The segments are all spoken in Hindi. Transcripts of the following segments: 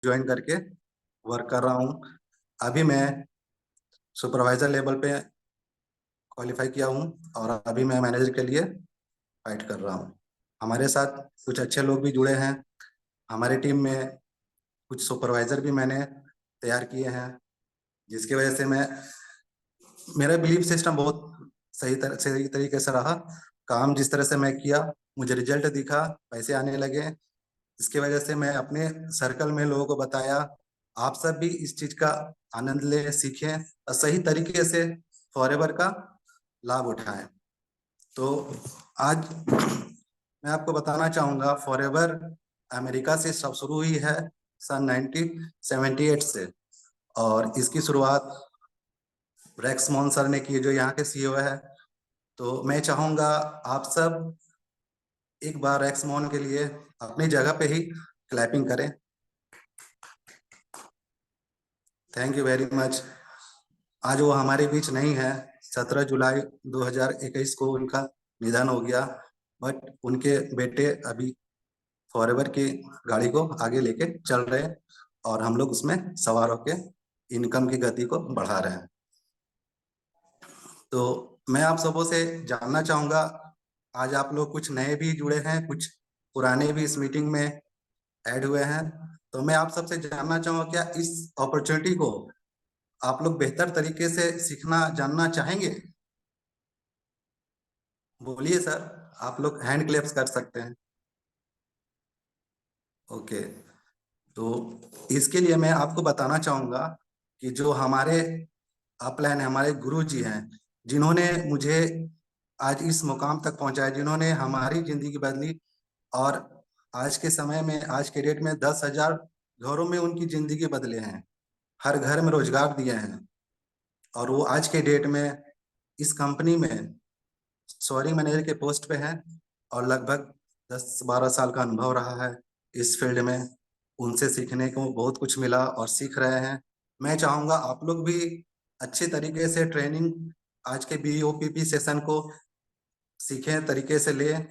ज्वाइन करके वर्क कर रहा हूँ। अभी मैं सुपरवाइजर लेवल पे क्वालिफाई किया हूँ और अभी मैं मैनेजर के लिए फाइट कर रहा हूँ। हमारे साथ कुछ अच्छे लोग भी जुड़े हैं। हमारी टीम में कुछ सुपरवाइजर भी मैंने तैयार किए हैं, जिसकी वजह से मेरा बिलीफ सिस्टम बहुत सही तरीके से रहा। काम जिस तरह से मैं किया, मुझे रिजल्ट दिखा, पैसे आने लगे। इसकी वजह से मैं अपने सर्कल में लोगों को बताया, आप सब भी इस चीज का आनंद ले, सीखें और सही तरीके से फॉरएवर का लाभ उठाएं। तो आज मैं आपको बताना चाहूंगा, फॉरएवर अमेरिका से सब शुरू हुई है सन 1978 से, और इसकी शुरुआत रेक्स मॉन सर ने की, जो यहाँ के सीईओ है। तो मैं चाहूंगा आप सब एक बार रेक्स मॉन के लिए अपनी जगह पे ही क्लैपिंग करें। Thank you very much. आज वो हमारे बीच नहीं है। 17 जुलाई 2021 को उनका निधन हो गया, बट उनके बेटे अभी फॉरएवर की गाड़ी को आगे लेके चल रहे हैं और हम लोग उसमें सवार होके इनकम की गति को बढ़ा रहे हैं। तो मैं आप सबों से जानना चाहूंगा, आज आप लोग कुछ नए भी जुड़े हैं, कुछ पुराने भी इस मीटिंग में ऐड हुए हैं। तो मैं आप सबसे जानना चाहूंगा, क्या इस अपॉर्चुनिटी को आप लोग बेहतर तरीके से सीखना जानना चाहेंगे? बोलिए सर, आप लोग हैंड क्लैप्स कर सकते हैं। ओके। तो इसके लिए मैं आपको बताना चाहूंगा कि जो हमारे अपलाइन, हमारे गुरु जी हैं, जिन्होंने मुझे आज इस मुकाम तक पहुंचाया, जिन्होंने हमारी जिंदगी बदली, और आज के समय में, आज के डेट में 10,000 घरों में उनकी जिंदगी बदले हैं, हर घर में रोजगार दिए हैं। और वो आज के डेट में इस कंपनी में सोअरिंग मैनेजर के पोस्ट पे हैं और लगभग 10-12 साल का अनुभव रहा है इस फील्ड में। उनसे सीखने को बहुत कुछ मिला और सीख रहे हैं। मैं चाहूंगा आप लोग भी अच्छे तरीके से ट्रेनिंग, आज के BOPP सेशन को सीखें, तरीके से लें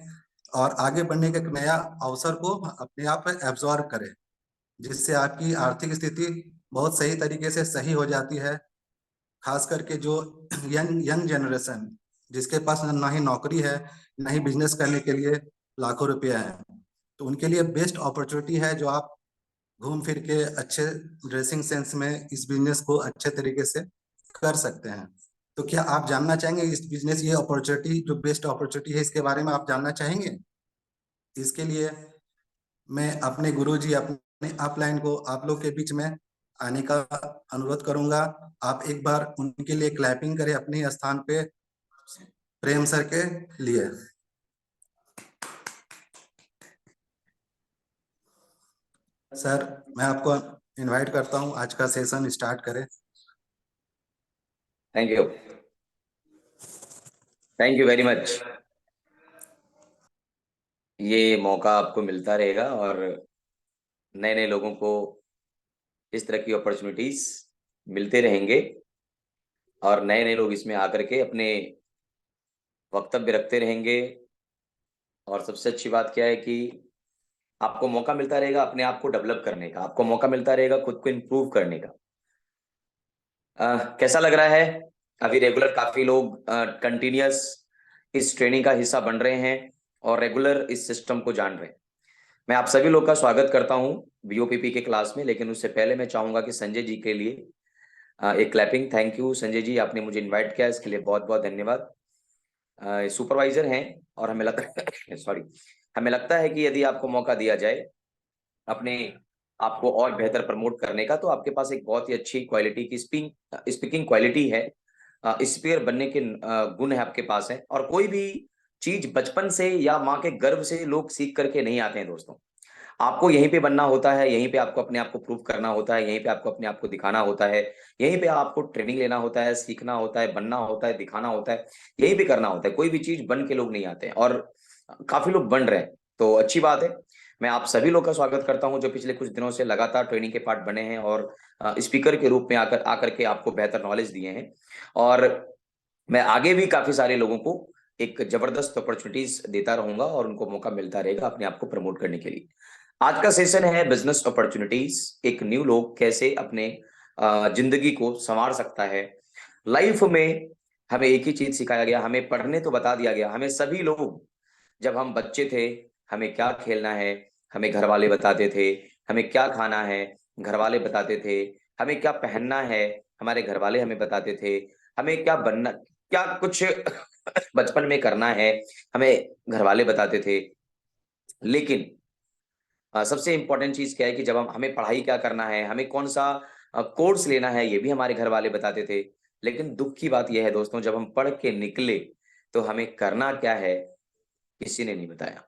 और आगे बढ़ने के एक नया अवसर को अपने आप एब्जॉर्ब करें, जिससे आपकी आर्थिक स्थिति बहुत सही तरीके से सही हो जाती है। खास करके जो यंग यंग जनरेशन, जिसके पास ना ही नौकरी है, ना ही बिजनेस करने के लिए लाखों रुपया है, तो उनके लिए बेस्ट अपॉर्चुनिटी है जो आप घूम फिर के अच्छे ड्रेसिंग सेंस में इस बिजनेस को अच्छे तरीके से कर सकते हैं। तो क्या आप जानना चाहेंगे इस बिजनेस, ये अपॉर्चुनिटी जो बेस्ट अपॉर्चुनिटी है, इसके बारे में आप जानना चाहेंगे? इसके लिए मैं अपने गुरुजी, अपने अपलाइन को आप लोग के बीच में आने का अनुरोध करूंगा। आप एक बार उनके लिए क्लैपिंग करें अपने स्थान पे, प्रेम सर के लिए। सर, मैं आपको इनवाइट करता हूं, आज का सेशन स्टार्ट करें। Thank you, thank you very much. ये मौका आपको मिलता रहेगा और नए नए लोगों को इस तरह की अपॉर्चुनिटीज मिलते रहेंगे और नए नए लोग इसमें आकर के अपने वक्तव्य रखते रहेंगे। और सबसे अच्छी बात क्या है कि आपको मौका मिलता रहेगा अपने आप को डेवलप करने का, आपको मौका मिलता रहेगा खुद को इम्प्रूव करने का। कैसा लग रहा है? अभी रेगुलर काफी लोग कंटिन्यूअस इस ट्रेनिंग का हिस्सा बन रहे हैं और रेगुलर इस सिस्टम को जान रहे हैं। मैं आप सभी लोग का स्वागत करता हूं BOPP के क्लास में, लेकिन उससे पहले मैं चाहूंगा कि संजय जी के लिए एक clapping. Thank you Sanjay ji, आपने मुझे इनवाइट किया, इसके लिए बहुत बहुत धन्यवाद। सुपरवाइजर हैं और हमें लगता है सॉरी, हमें लगता है कि यदि आपको मौका दिया जाए अपने आपको और बेहतर प्रमोट करने का, तो आपके पास एक बहुत ही अच्छी क्वालिटी की स्पीकिंग क्वालिटी है, स्पीकर बनने के गुण है आपके पास है। और कोई भी चीज बचपन से या माँ के गर्भ से लोग सीख करके नहीं आते हैं दोस्तों। आपको यहीं पे बनना होता है, यहीं पे आपको अपने आप को प्रूव करना होता है, यहीं पे आपको अपने आप को दिखाना होता है, यहीं पे आपको ट्रेनिंग लेना होता है, सीखना होता है, बनना होता है, दिखाना होता है, यहीं पे करना होता है। कोई भी चीज बन के लोग नहीं आते हैं और काफी लोग बन रहे हैं, तो अच्छी बात है। मैं आप सभी लोग का स्वागत करता हूं जो पिछले कुछ दिनों से लगातार ट्रेनिंग के पार्ट बने हैं और स्पीकर के रूप में आकर के आपको बेहतर नॉलेज दिए हैं। और मैं आगे भी काफी सारे लोगों को एक जबरदस्त अपॉर्चुनिटीज देता रहूंगा और उनको मौका मिलता रहेगा अपने आप को प्रमोट करने के लिए। आज का सेशन है बिजनेस अपॉर्चुनिटीज। एक न्यू लोग कैसे अपने जिंदगी को संवार सकता है। लाइफ में हमें एक ही चीज सिखाया गया, हमें पढ़ने तो बता दिया गया, हमें सभी लोग जब हम बच्चे थे हमें क्या खेलना है हमें घर वाले बताते थे, हमें क्या खाना है घर वाले बताते थे, हमें क्या पहनना है हमारे घर वाले हमें बताते थे, हमें क्या बनना, क्या कुछ बचपन में करना है हमें घर वाले बताते थे। लेकिन सबसे इंपॉर्टेंट चीज क्या है कि जब हमें पढ़ाई क्या करना है, हमें कौन सा कोर्स लेना है, ये भी हमारे घर वाले बताते थे। लेकिन दुख की बात यह है दोस्तों, जब हम पढ़ के निकले तो हमें करना क्या है किसी ने नहीं बताया।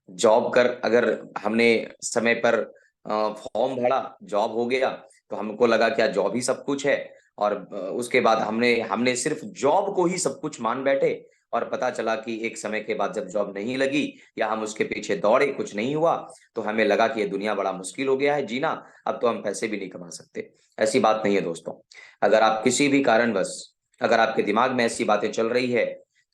जॉब कर, अगर हमने समय पर फॉर्म भरा, जॉब हो गया, तो हमको लगा क्या जॉब ही सब कुछ है। और उसके बाद हमने हमने सिर्फ जॉब को ही सब कुछ मान बैठे। और पता चला कि एक समय के बाद जब जॉब नहीं लगी या हम उसके पीछे दौड़े, कुछ नहीं हुआ, तो हमें लगा कि ये दुनिया बड़ा मुश्किल हो गया है जीना, अब तो हम पैसे भी नहीं कमा सकते। ऐसी बात नहीं है दोस्तों। अगर आप किसी भी कारणवश, अगर आपके दिमाग में ऐसी बातें चल रही है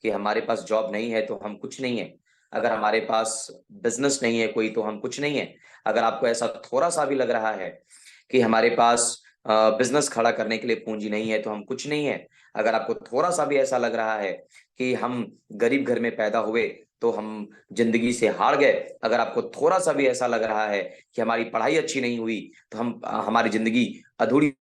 कि हमारे पास जॉब नहीं है तो हम कुछ नहीं है, अगर हमारे पास बिजनेस नहीं है कोई तो हम कुछ नहीं है, अगर आपको ऐसा थोड़ा सा भी लग रहा है कि हमारे पास बिजनेस खड़ा करने के लिए पूंजी नहीं है तो हम कुछ नहीं है, अगर आपको थोड़ा सा भी ऐसा लग रहा है कि हम गरीब घर में पैदा हुए तो हम जिंदगी से हार गए, अगर आपको थोड़ा सा भी ऐसा लग रहा है कि हमारी पढ़ाई अच्छी नहीं हुई तो हम हमारी जिंदगी अधूरी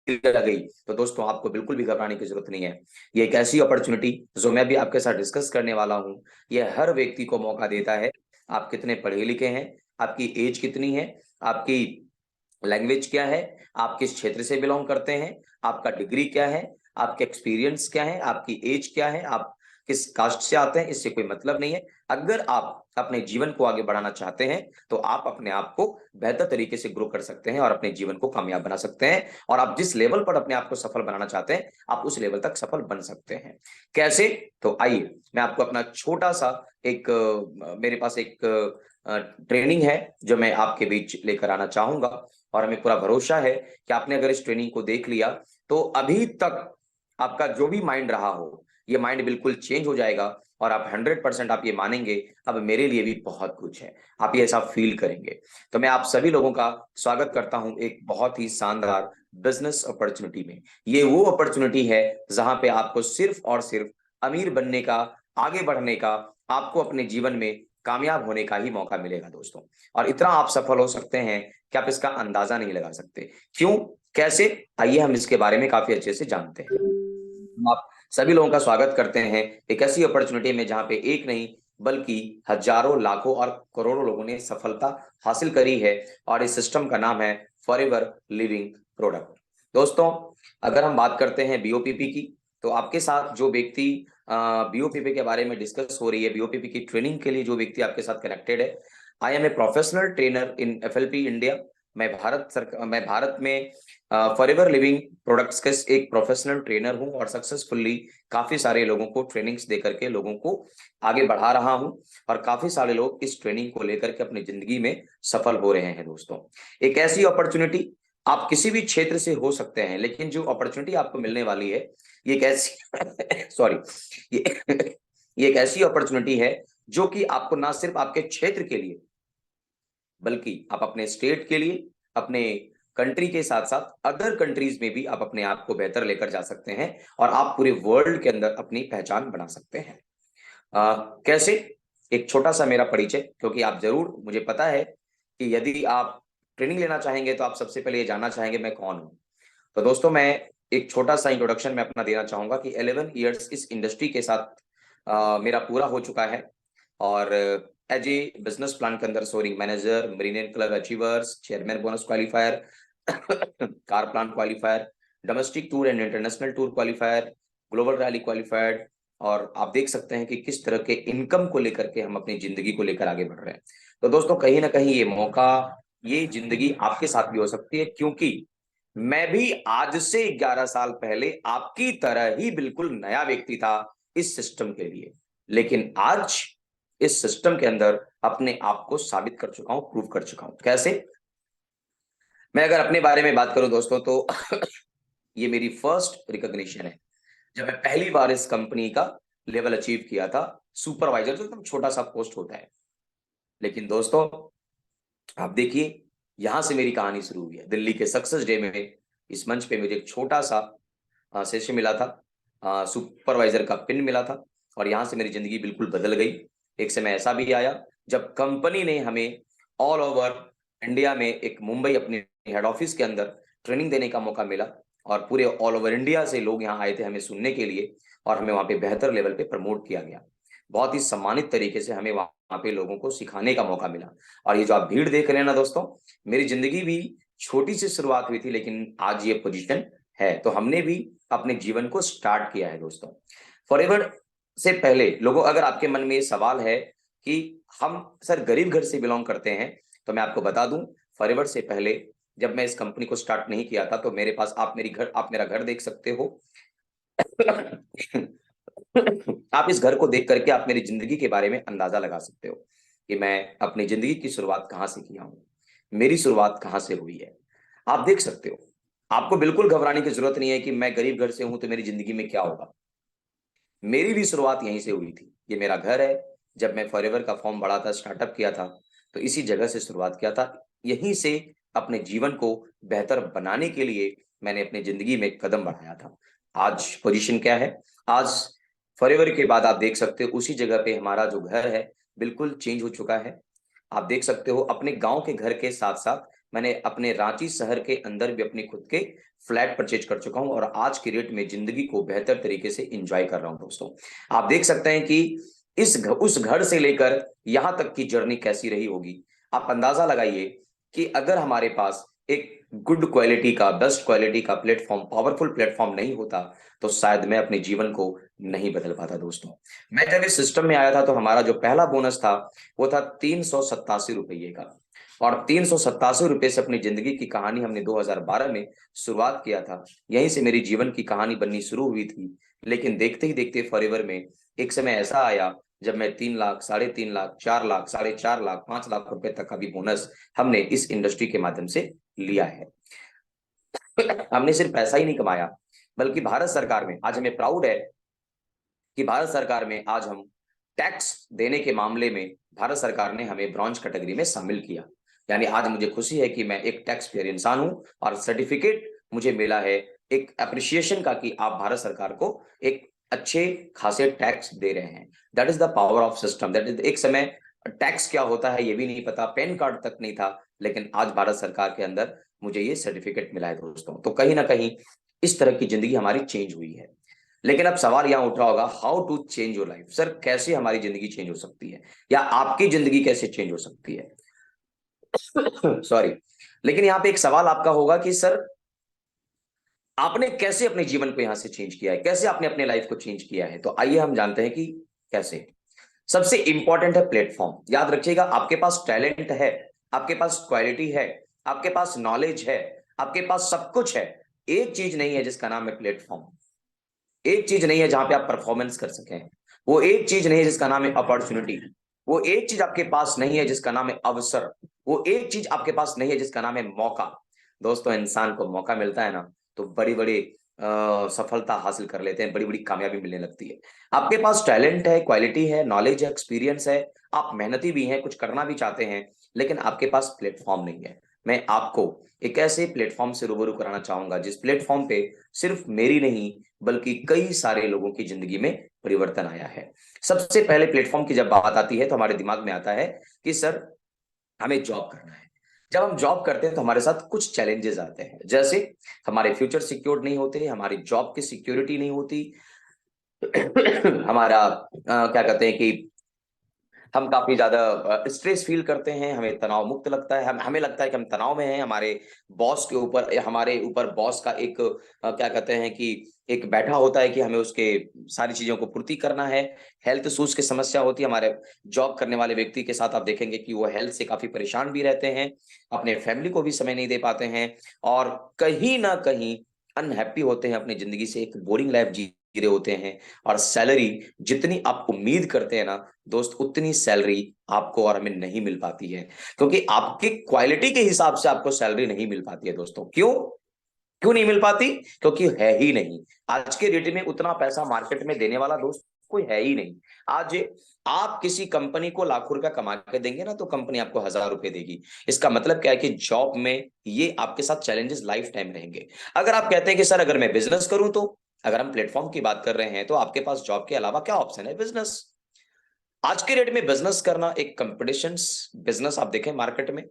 गई, तो दोस्तों आपको बिल्कुल भी घबराने की जरूरत नहीं है। ये एक ऐसी अपॉर्चुनिटी जो मैं भी आपके साथ डिस्कस करने वाला हूं, ये हर व्यक्ति को मौका देता है। आप कितने पढ़े लिखे हैं, आपकी एज कितनी है, आपकी लैंग्वेज क्या है, आप किस क्षेत्र से बिलोंग करते हैं, आपका डिग्री क्या है, आपके एक्सपीरियंस क्या है, आपकी एज क्या है, आप किस कास्ट से आते हैं, इससे कोई मतलब नहीं है। अगर आप अपने जीवन को आगे बढ़ाना चाहते हैं तो आप अपने आप को बेहतर तरीके से ग्रो कर सकते हैं और अपने जीवन को कामयाब बना सकते हैं। और आप जिस लेवल पर अपने आप को सफल बनाना चाहते हैं आप उस लेवल तक सफल बन सकते हैं। कैसे? तो आइए मैं आपको अपना छोटा सा एक मेरे पास एक ट्रेनिंग है जो मैं आपके बीच लेकर आना चाहूंगा। और हमें पूरा भरोसा है कि आपने अगर इस ट्रेनिंग को देख लिया तो अभी तक आपका जो भी माइंड रहा हो ये माइंड बिल्कुल चेंज हो जाएगा। और आप 100% आप ये मानेंगे अब मेरे लिए भी बहुत कुछ है, आप ये ऐसा फील करेंगे। तो मैं आप सभी लोगों का स्वागत करता हूं एक बहुत ही शानदार बिजनेस अपॉर्चुनिटी में। ये वो अपॉर्चुनिटी है जहां पे आपको सिर्फ और सिर्फ अमीर बनने का, आगे बढ़ने का, आपको अपने जीवन में कामयाब होने का ही मौका मिलेगा दोस्तों। और इतना आप सफल हो सकते हैं कि आप इसका अंदाजा नहीं लगा सकते। क्यों, कैसे? आइए हम इसके बारे में काफी अच्छे से जानते हैं। हम आप सभी लोगों का स्वागत करते हैं एक ऐसी अपॉर्चुनिटी में जहां पे एक नहीं बल्कि हजारों, लाखों और करोड़ों लोगों ने सफलता हासिल करी है। और इस सिस्टम का नाम है फॉरएवर लिविंग प्रोडक्ट। दोस्तों, अगर हम बात करते हैं बीओपीपी की, तो आपके साथ जो व्यक्ति बीओपीपी के बारे में डिस्कस हो रही है, बीओपीपी की ट्रेनिंग के लिए जो व्यक्ति आपके साथ कनेक्टेड है, I am a professional trainer in FLP India. मैं भारत में फॉरएवर लिविंग प्रोडक्ट्स के एक प्रोफेशनल ट्रेनर हूं और सक्सेसफुली काफी सारे लोगों को ट्रेनिंग्स दे करके लोगों को आगे बढ़ा रहा हूं। और काफी सारे लोग इस ट्रेनिंग को लेकर के अपनी जिंदगी में सफल हो रहे हैं दोस्तों। एक ऐसी अपॉर्चुनिटी, आप किसी भी क्षेत्र से हो सकते हैं, लेकिन जो अपॉर्चुनिटी आपको मिलने वाली है ये एक ऐसी सॉरी ये एक ऐसी अपॉर्चुनिटी है जो कि आपको ना सिर्फ आपके क्षेत्र के लिए बल्कि आप अपने स्टेट के लिए, अपने कंट्री के साथ साथ अदर कंट्रीज में भी आप अपने आप को बेहतर लेकर जा सकते हैं और आप पूरे वर्ल्ड के अंदर अपनी पहचान बना सकते हैं। कैसे? एक छोटा सा मेरा परिचय, क्योंकि आप जरूर, मुझे पता है कि यदि आप ट्रेनिंग लेना चाहेंगे तो आप सबसे पहले ये जानना चाहेंगे मैं कौन हूं। तो दोस्तों, मैं एक छोटा सा इंट्रोडक्शन मैं अपना देना चाहूंगा कि 11 इयर्स इस इंडस्ट्री के साथ मेरा पूरा हो चुका है। और एज ए बिजनेस प्लान के अंदर soaring manager, marine club achievers, chairman bonus qualifier, car plan qualifier, domestic tour and international tour qualifier, global rally qualified. और आप देख सकते हैं कि किस तरह के इनकम को लेकर के हम अपनी जिंदगी को लेकर आगे बढ़ रहे हैं। तो दोस्तों, कहीं ना कहीं ये मौका, ये जिंदगी आपके साथ भी हो सकती है, क्योंकि मैं भी आज से 11 साल पहले आपकी तरह ही बिल्कुल नया व्यक्ति था इस सिस्टम के लिए। लेकिन आज इस सिस्टम के अंदर अपने आप को साबित कर चुका हूं, प्रूव कर चुका हूं। कैसे? मैं अगर अपने बारे में बात करूं दोस्तों तो ये मेरी फर्स्ट रिकॉग्निशन है जब मैं पहली बार इस कंपनी का लेवल अचीव किया था। सुपरवाइजर जो एकदम छोटा सा पोस्ट होता है, लेकिन दोस्तों आप देखिए, यहां से मेरी कहानी शुरू हुई है। दिल्ली के सक्सेस डे में इस मंच पे मुझे एक छोटा सा सेशन मिला था, सुपरवाइजर का पिन मिला था, और यहाँ से मेरी जिंदगी बिल्कुल बदल गई। एक समय ऐसा भी आया जब कंपनी ने हमें ऑल ओवर इंडिया में एक मुंबई अपने हेड ऑफिस के अंदर ट्रेनिंग देने का मौका मिला, और पूरे ऑल ओवर इंडिया से लोग यहाँ आए थे हमें सुनने के लिए, और हमें वहाँ पे बेहतर लेवल पे प्रमोट किया गया। बहुत ही सम्मानित तरीके से हमें वहाँ पे लोगों को सिखाने का मौका मिला। और ये जो आप भीड़ देख रहे हैं ना दोस्तों, मेरी जिंदगी भी छोटी सी शुरुआत हुई थी, लेकिन आज ये पोजीशन है। तो हमने भी अपने जीवन को स्टार्ट किया है दोस्तों। फॉरएवर से पहले लोगों, अगर आपके मन में ये सवाल है कि हम सर गरीब घर से बिलोंग करते हैं, तो मैं आपको बता दूं, फॉरएवर से पहले जब मैं इस कंपनी को स्टार्ट नहीं किया था, तो मेरे पास आप मेरा घर देख सकते हो। आप इस घर को देख करके आप मेरी जिंदगी के बारे में अंदाजा लगा सकते हो कि मैं अपनी जिंदगी की शुरुआत कहां से किया हूं, मेरी शुरुआत कहां से हुई है। आप देख सकते हो, आपको बिल्कुल घबराने की जरूरत नहीं है कि मैं गरीब घर से हूं तो मेरी जिंदगी में क्या होगा। मेरी भी शुरुआत यहीं से हुई थी। ये मेरा घर है। जब मैं फॉरएवर का फॉर्म भरा था, स्टार्टअप किया था, तो इसी जगह से शुरुआत किया था। यहीं से अपने जीवन को बेहतर बनाने के लिए मैंने अपनी जिंदगी में कदम बढ़ाया था। आज पोजीशन क्या है? आज फॉरएवर के बाद आप देख सकते हो उसी जगह पे हमारा जो घर है बिल्कुल चेंज हो चुका है। आप देख सकते हो अपने गांव के घर के साथ साथ मैंने अपने रांची शहर के अंदर भी अपने खुद के फ्लैट परचेज कर चुका हूं, और आज के रेट में जिंदगी को बेहतर तरीके से एंजॉय कर रहा हूं दोस्तों। आप देख सकते हैं कि उस घर से लेकर यहां तक की जर्नी कैसी रही होगी। आप अंदाजा लगाइए कि अगर हमारे पास एक गुड क्वालिटी का, बेस्ट क्वालिटी का प्लेटफॉर्म, पावरफुल प्लेटफॉर्म नहीं होता, तो शायद मैं अपने जीवन को नहीं बदल पाता दोस्तों। मैं जब इस सिस्टम में आया था तो हमारा जो पहला बोनस था वो था 387 रुपये का, और 387 रुपये से अपनी जिंदगी की कहानी हमने 2012 में शुरुआत किया था। यहीं से मेरी जीवन की कहानी बननी शुरू हुई थी। लेकिन देखते ही देखते फॉरएवर में एक समय ऐसा आया जब मैं 3 लाख, 3.5 लाख, 4 लाख, 4.5 लाख, 5 लाख रुपए तक का भी बोनस हमने इस इंडस्ट्री के माध्यम से लिया है। हमने सिर्फ पैसा ही नहीं कमाया, बल्कि भारत सरकार में आज हमें प्राउड है कि भारत सरकार में आज हम टैक्स देने के मामले में भारत सरकार ने हमें ब्रॉन्ज कैटेगरी में शामिल किया। यानी आज मुझे खुशी है कि मैं एक टैक्स पेयर इंसान हूं, और सर्टिफिकेट मुझे मिला है एक अप्रिसिएशन का कि आप भारत सरकार को एक अच्छे खासे टैक्स दे रहे हैं। That is the power of system. That is, एक समय टैक्स क्या होता है ये भी नहीं पता, पैन कार्ड तक नहीं था, लेकिन आज भारत सरकार के अंदर मुझे ये सर्टिफिकेट मिला है दोस्तों। तो कहीं ना कहीं इस तरह की जिंदगी हमारी चेंज हुई है। लेकिन अब सवाल यहां उठ रहा होगा, how to change your life. Sir कैसे हमारी जिंदगी चेंज हो सकती है, या आपकी जिंदगी कैसे चेंज हो सकती है? सॉरी। लेकिन यहाँ पे एक सवाल आपका होगा कि सर आपने कैसे अपने जीवन को यहां से चेंज किया है, कैसे आपने अपने लाइफ को चेंज किया है? तो आइए हम जानते हैं कि कैसे। सबसे इंपॉर्टेंट है प्लेटफॉर्म। याद रखिएगा, आपके पास टैलेंट है, आपके पास क्वालिटी है, आपके पास नॉलेज है, आपके पास सब कुछ है। एक चीज नहीं है जिसका नाम है प्लेटफॉर्म। एक चीज नहीं है जहां पे आप परफॉर्मेंस कर सकें। वो एक चीज नहीं है जिसका नाम है अपॉर्चुनिटी। वो एक चीज आपके पास नहीं है जिसका नाम है अवसर। वो एक चीज आपके पास नहीं है जिसका नाम है मौका। दोस्तों, इंसान को मौका मिलता है ना, तो बड़ी बड़ी सफलता हासिल कर लेते हैं, बड़ी बड़ी कामयाबी मिलने लगती है। आपके पास टैलेंट है, क्वालिटी है, नॉलेज है, एक्सपीरियंस है, आप मेहनती भी हैं, कुछ करना भी चाहते हैं, लेकिन आपके पास प्लेटफॉर्म नहीं है। मैं आपको एक ऐसे प्लेटफॉर्म से रूबरू कराना चाहूंगा जिस प्लेटफॉर्म पे सिर्फ मेरी नहीं बल्कि कई सारे लोगों की जिंदगी में परिवर्तन आया है। सबसे पहले प्लेटफॉर्म की जब बात आती है तो हमारे दिमाग में आता है कि सर हमें जॉब करना है। जब हम जॉब करते हैं तो हमारे साथ कुछ चैलेंजेस आते हैं, जैसे हमारे फ्यूचर सिक्योर नहीं होते, हमारी जॉब की सिक्योरिटी नहीं होती, हमारा क्या कहते हैं कि हम काफी ज्यादा स्ट्रेस फील करते हैं, हमें तनाव मुक्त लगता है, हमें लगता है कि हम तनाव में हैं, हमारे बॉस के ऊपर, हमारे ऊपर बॉस का एक क्या कहते हैं कि एक बैठा होता है कि हमें उसके सारी चीजों को पूर्ति करना है। हेल्थ इश्यूज की समस्या होती है हमारे जॉब करने वाले व्यक्ति के साथ। आप देखेंगे कि वो हेल्थ से काफी परेशान भी रहते हैं, अपने फैमिली को भी समय नहीं दे पाते हैं, और कहीं ना कहीं अनहैप्पी होते हैं अपनी जिंदगी से, एक बोरिंग लाइफ जी रहे होते हैं। और सैलरी जितनी आप उम्मीद करते हैं ना दोस्त, उतनी सैलरी आपको और हमें नहीं मिल पाती है, क्योंकि आपकी क्वालिटी के हिसाब से आपको सैलरी नहीं मिल पाती है दोस्तों। क्यों क्यों नहीं मिल पाती? क्योंकि है ही नहीं। आज के डेट में उतना पैसा मार्केट में देने वाला दोस्त कोई है ही नहीं। आज आप किसी कंपनी को लाखों रुपया कमा के देंगे ना, तो कंपनी आपको 1000 रुपए देगी। इसका मतलब क्या है कि जॉब में ये आपके साथ चैलेंजेस लाइफ टाइम रहेंगे। अगर आप कहते हैं कि सर अगर मैं बिजनेस करूं, तो अगर हम प्लेटफॉर्म की बात कर रहे हैं, तो आपके पास जॉब के अलावा क्या ऑप्शन है? बिजनेस। आज के डेट में बिजनेस करना एक कंपटीशन बिजनेस, आप देखें मार्केट में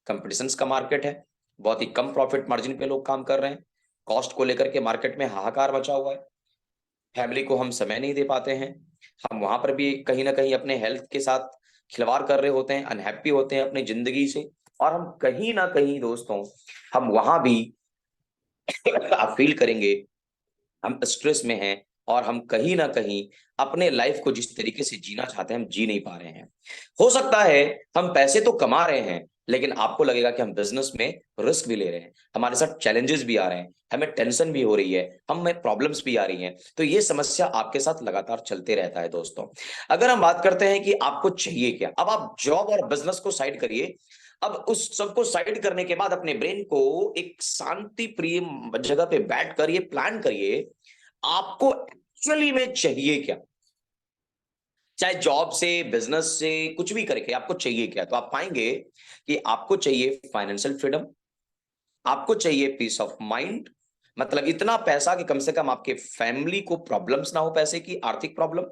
कंपटीशंस का मार्केट है, बहुत ही कम प्रॉफिट मार्जिन पे लोग काम कर रहे हैं, कॉस्ट को लेकर के मार्केट में हाहाकार मचा हुआ है, फैमिली को हम समय नहीं दे पाते हैं, हम वहां पर भी कहीं ना कहीं अपने हेल्थ के साथ खिलवाड़ कर रहे होते हैं, अनहैप्पी होते हैं अपनी जिंदगी से, और हम कहीं ना कहीं दोस्तों हम वहां भी आप फील करेंगे हम स्ट्रेस में हैं, और हम कहीं ना कहीं अपने लाइफ को जिस तरीके से जीना चाहते हैं हम जी नहीं पा रहे हैं। हो सकता है हम पैसे तो कमा रहे हैं, लेकिन आपको लगेगा कि हम बिजनेस में रिस्क भी ले रहे हैं, हमारे साथ चैलेंजेस भी आ रहे हैं, हमें टेंशन भी हो रही है, हमें प्रॉब्लम्स भी आ रही हैं। तो ये समस्या आपके साथ लगातार चलते रहता है दोस्तों। अगर हम बात करते हैं कि आपको चाहिए क्या, अब आप जॉब और बिजनेस को साइड करिए, अब उस सबको साइड करने के बाद अपने ब्रेन को एक शांति प्रिय जगह पे बैठ कर ये प्लान करिए आपको एक्चुअली में चाहिए क्या। चाहे जॉब से, बिजनेस से, कुछ भी करके आपको चाहिए क्या, तो आप पाएंगे कि आपको चाहिए फाइनेंशियल फ्रीडम, आपको चाहिए पीस ऑफ माइंड, मतलब इतना पैसा कि कम से कम आपके फैमिली को प्रॉब्लम्स ना हो, पैसे की आर्थिक प्रॉब्लम,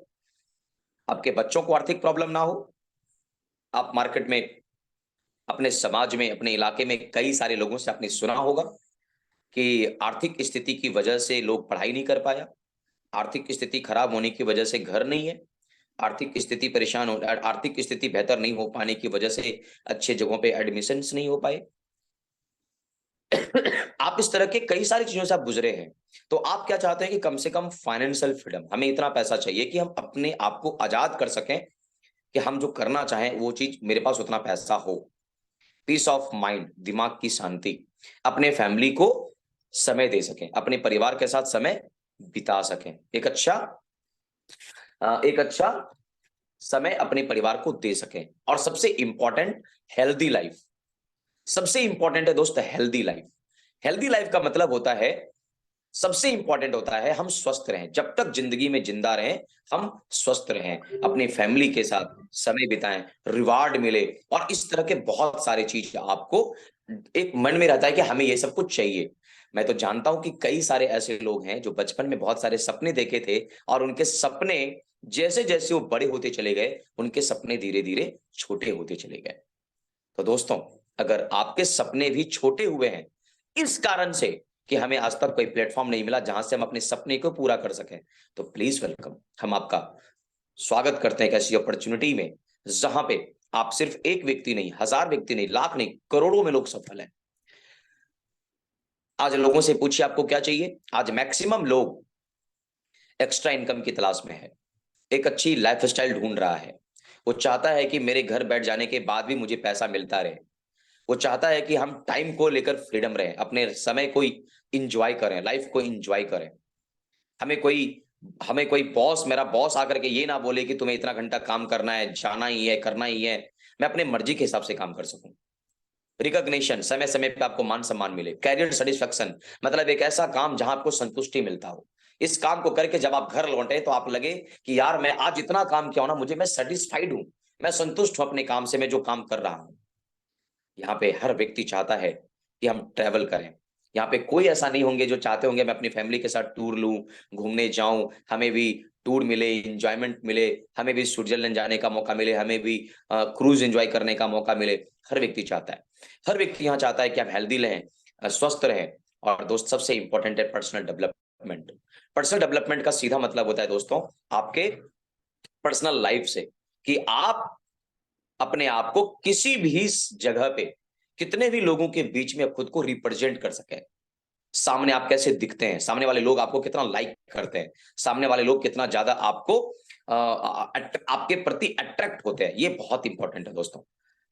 आपके बच्चों को आर्थिक प्रॉब्लम ना हो। आप मार्केट में, अपने समाज में, अपने इलाके में कई सारे लोगों से आपने सुना होगा कि आर्थिक स्थिति की वजह से लोग पढ़ाई नहीं कर पाया, आर्थिक स्थिति खराब होने की वजह से घर नहीं है, आर्थिक स्थिति परेशान हो, आर्थिक स्थिति बेहतर नहीं हो पाने की वजह से अच्छे जगहों पे एडमिशन्स नहीं हो पाए। आप इस तरह के कई सारी चीजों से आप गुजरे हैं, तो आप क्या चाहते हैं कि कम से कम फाइनेंशियल फ्रीडम, हमें इतना पैसा चाहिए कि हम अपने आप को आजाद कर सकें, कि हम जो करना चाहें वो चीज मेरे पास उतना पैसा हो, पीस ऑफ माइंड, दिमाग की शांति, अपने फैमिली को समय दे सकें, अपने परिवार के साथ समय बिता सकें, एक अच्छा समय अपने परिवार को दे सकें, और सबसे इंपॉर्टेंट हेल्दी लाइफ। सबसे इंपॉर्टेंट है दोस्त हेल्दी लाइफ। हेल्दी लाइफ का मतलब होता है, सबसे इंपॉर्टेंट होता है हम स्वस्थ रहें, जब तक जिंदगी में जिंदा रहें हम स्वस्थ रहें, अपनी फैमिली के साथ समय बिताएं, रिवार्ड मिले, और इस तरह के बहुत सारे चीज आपको एक मन में रहता है कि हमें ये सब कुछ चाहिए। मैं तो जानता हूं कि कई सारे ऐसे लोग हैं जो बचपन में बहुत सारे सपने देखे थे, और उनके सपने जैसे जैसे वो बड़े होते चले गए, उनके सपने धीरे धीरे छोटे होते चले गए। तो दोस्तों, अगर आपके सपने भी छोटे हुए हैं इस कारण से कि हमें आज तक कोई प्लेटफॉर्म नहीं मिला जहां से हम अपने सपने को पूरा कर सकें, तो प्लीज वेलकम, हम आपका स्वागत करते हैं एक ऐसी अपॉर्चुनिटी में जहां पे आप सिर्फ एक व्यक्ति नहीं, 1000 व्यक्ति नहीं, लाख नहीं, करोड़ों में लोग सफल हैं। आज लोगों से पूछिए आपको क्या चाहिए, आज मैक्सिमम लोग एक्स्ट्रा इनकम की तलाश में है, एक अच्छी लाइफस्टाइल ढूंढ रहा है, वो चाहता है कि मेरे घर बैठ जाने के बाद भी मुझे पैसा मिलता रहे, वो चाहता है कि हम टाइम को लेकर फ्रीडम रहे, अपने समय को इंजॉय करें, लाइफ को इंजॉय करें। हमें कोई हमें कोई बॉस, मेरा बॉस आकर के ये ना बोले कि तुम्हें इतना घंटा काम करना है, जाना ही है, करना ही है। मैं अपने मर्जी के हिसाब से काम कर सकूं। रिकॉग्निशन, समय समय पे आपको मान सम्मान मिले। कैरियर सेटिस्फेक्शन, मतलब एक ऐसा काम जहां आपको संतुष्टि मिलता हो, इस काम को करके जब आप घर लौटे तो आप लगे कि यार मैं आज इतना काम किया हूं ना, मैं सेटिस्फाइड हूं, मैं संतुष्ट हूं अपने काम से, मैं जो काम कर रहा हूं। यहाँ पे हर व्यक्ति चाहता है कि हम ट्रैवल करें। यहाँ पे कोई ऐसा नहीं होंगे जो चाहते होंगे मैं अपनी फैमिली के साथ टूर लूं, घूमने जाऊं, हमें भी टूर मिले, इंजॉयमेंट मिले, हमें भी स्विट्जरलैंड जाने का मौका मिले, हमें भी क्रूज एंजॉय करने का मौका मिले। हर व्यक्ति चाहता है, हर व्यक्ति यहाँ चाहता है कि हम हेल्दी रहें, स्वस्थ रहें। और दोस्त सबसे इंपॉर्टेंट है पर्सनल डेवलपमेंट। पर्सनल डेवलपमेंट का सीधा मतलब होता है दोस्तों आपके पर्सनल लाइफ से, कि आप अपने आप को किसी भी जगह पे, कितने भी लोगों के बीच में खुद को रिप्रेजेंट कर सके। सामने आप कैसे दिखते हैं, सामने वाले लोग आपको कितना लाइक करते हैं, सामने वाले लोग कितना ज्यादा आपको आपके प्रति अट्रैक्ट होते हैं, ये बहुत इंपॉर्टेंट है दोस्तों।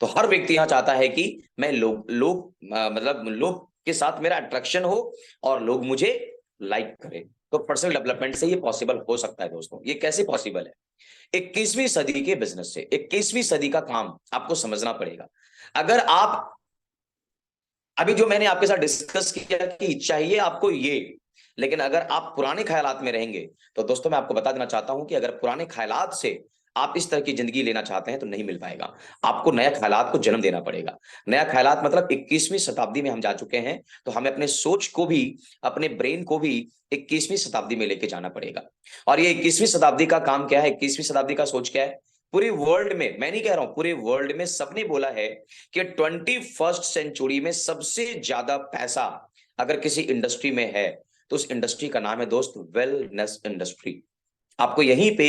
तो हर व्यक्ति यहाँ चाहता है कि मैं मतलब लोग के साथ मेरा अट्रैक्शन हो और लोग मुझे लाइक करें। तो पर्सनल डेवलपमेंट से ये पॉसिबल हो सकता है दोस्तों। ये कैसे पॉसिबल है? 21वीं सदी के बिजनेस से, 21वीं सदी का काम आपको समझना पड़ेगा। अगर आप अभी जो मैंने आपके साथ डिस्कस किया कि चाहिए आपको ये, लेकिन अगर आप पुराने ख्यालात में रहेंगे तो दोस्तों मैं आपको बता देना चाहता हूं कि अगर पुराने ख्यालात से आप इस तरह की जिंदगी लेना चाहते हैं तो नहीं मिल पाएगा। आपको नया ख्यालात को जन्म देना पड़ेगा। नया ख्यालात मतलब 21वीं शताब्दी में हम जा चुके हैं, तो हमें अपने सोच को भी, अपने ब्रेन को भी 21वीं शताब्दी में लेके जाना पड़ेगा। और ये 21वीं शताब्दी का काम क्या है, 21वीं शताब्दी का सोच क्या है? पूरे वर्ल्ड में, मैं नहीं कह रहा हूं, पूरे वर्ल्ड में सबने बोला है कि 21st सेंचुरी में सबसे ज्यादा पैसा अगर किसी इंडस्ट्री में है तो उस इंडस्ट्री का नाम है दोस्त वेलनेस इंडस्ट्री। आपको यहीं पे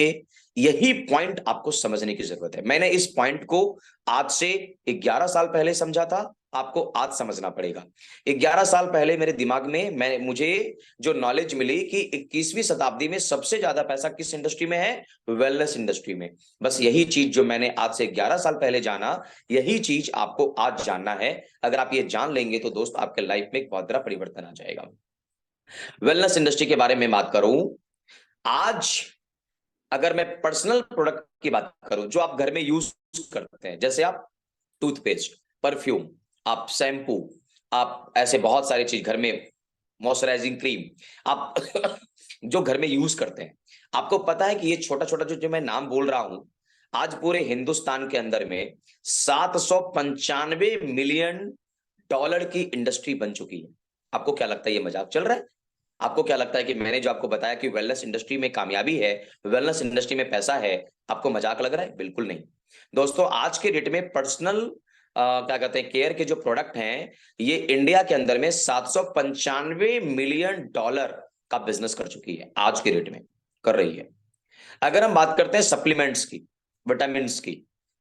यही पॉइंट आपको समझने की जरूरत है। मैंने इस पॉइंट को आज से 11 साल पहले समझा था, आपको आज समझना पड़ेगा। 11 साल पहले मेरे दिमाग में मुझे जो नॉलेज मिली कि 21वीं शताब्दी में सबसे ज्यादा पैसा किस इंडस्ट्री में है? वेलनेस इंडस्ट्री में। बस यही चीज जो मैंने आज से 11 साल पहले जाना, यही चीज आपको आज जानना है। अगर आप ये जान लेंगे तो दोस्त आपके लाइफ में एक बहुत बड़ा परिवर्तन आ जाएगा। वेलनेस इंडस्ट्री के बारे में बात करूं, आज अगर मैं पर्सनल प्रोडक्ट की बात करूं जो आप घर में यूज करते हैं, जैसे आप टूथपेस्ट, परफ्यूम, आप शैम्पू, आप ऐसे बहुत सारी चीज घर में, मॉइस्चराइजिंग क्रीम, आप जो घर में यूज करते हैं, आपको पता है कि ये छोटा छोटा जो मैं नाम बोल रहा हूं, आज पूरे हिंदुस्तान के अंदर में 795 मिलियन डॉलर की इंडस्ट्री बन चुकी है। आपको क्या लगता है ये मजाक चल रहा है? आपको क्या लगता है कि मैंने जो आपको बताया कि वेलनेस इंडस्ट्री में कामयाबी है, वेलनेस इंडस्ट्री में पैसा है, आपको मजाक लग रहा है? बिल्कुल नहीं। दोस्तों आज के डेट में पर्सनल क्या कहते हैं, केयर के जो प्रोडक्ट हैं, ये इंडिया के अंदर में 795 मिलियन डॉलर का बिजनेस कर चुकी है, आज के डेट में कर रही है। अगर हम बात करते हैं सप्लीमेंट्स की, विटामिन की,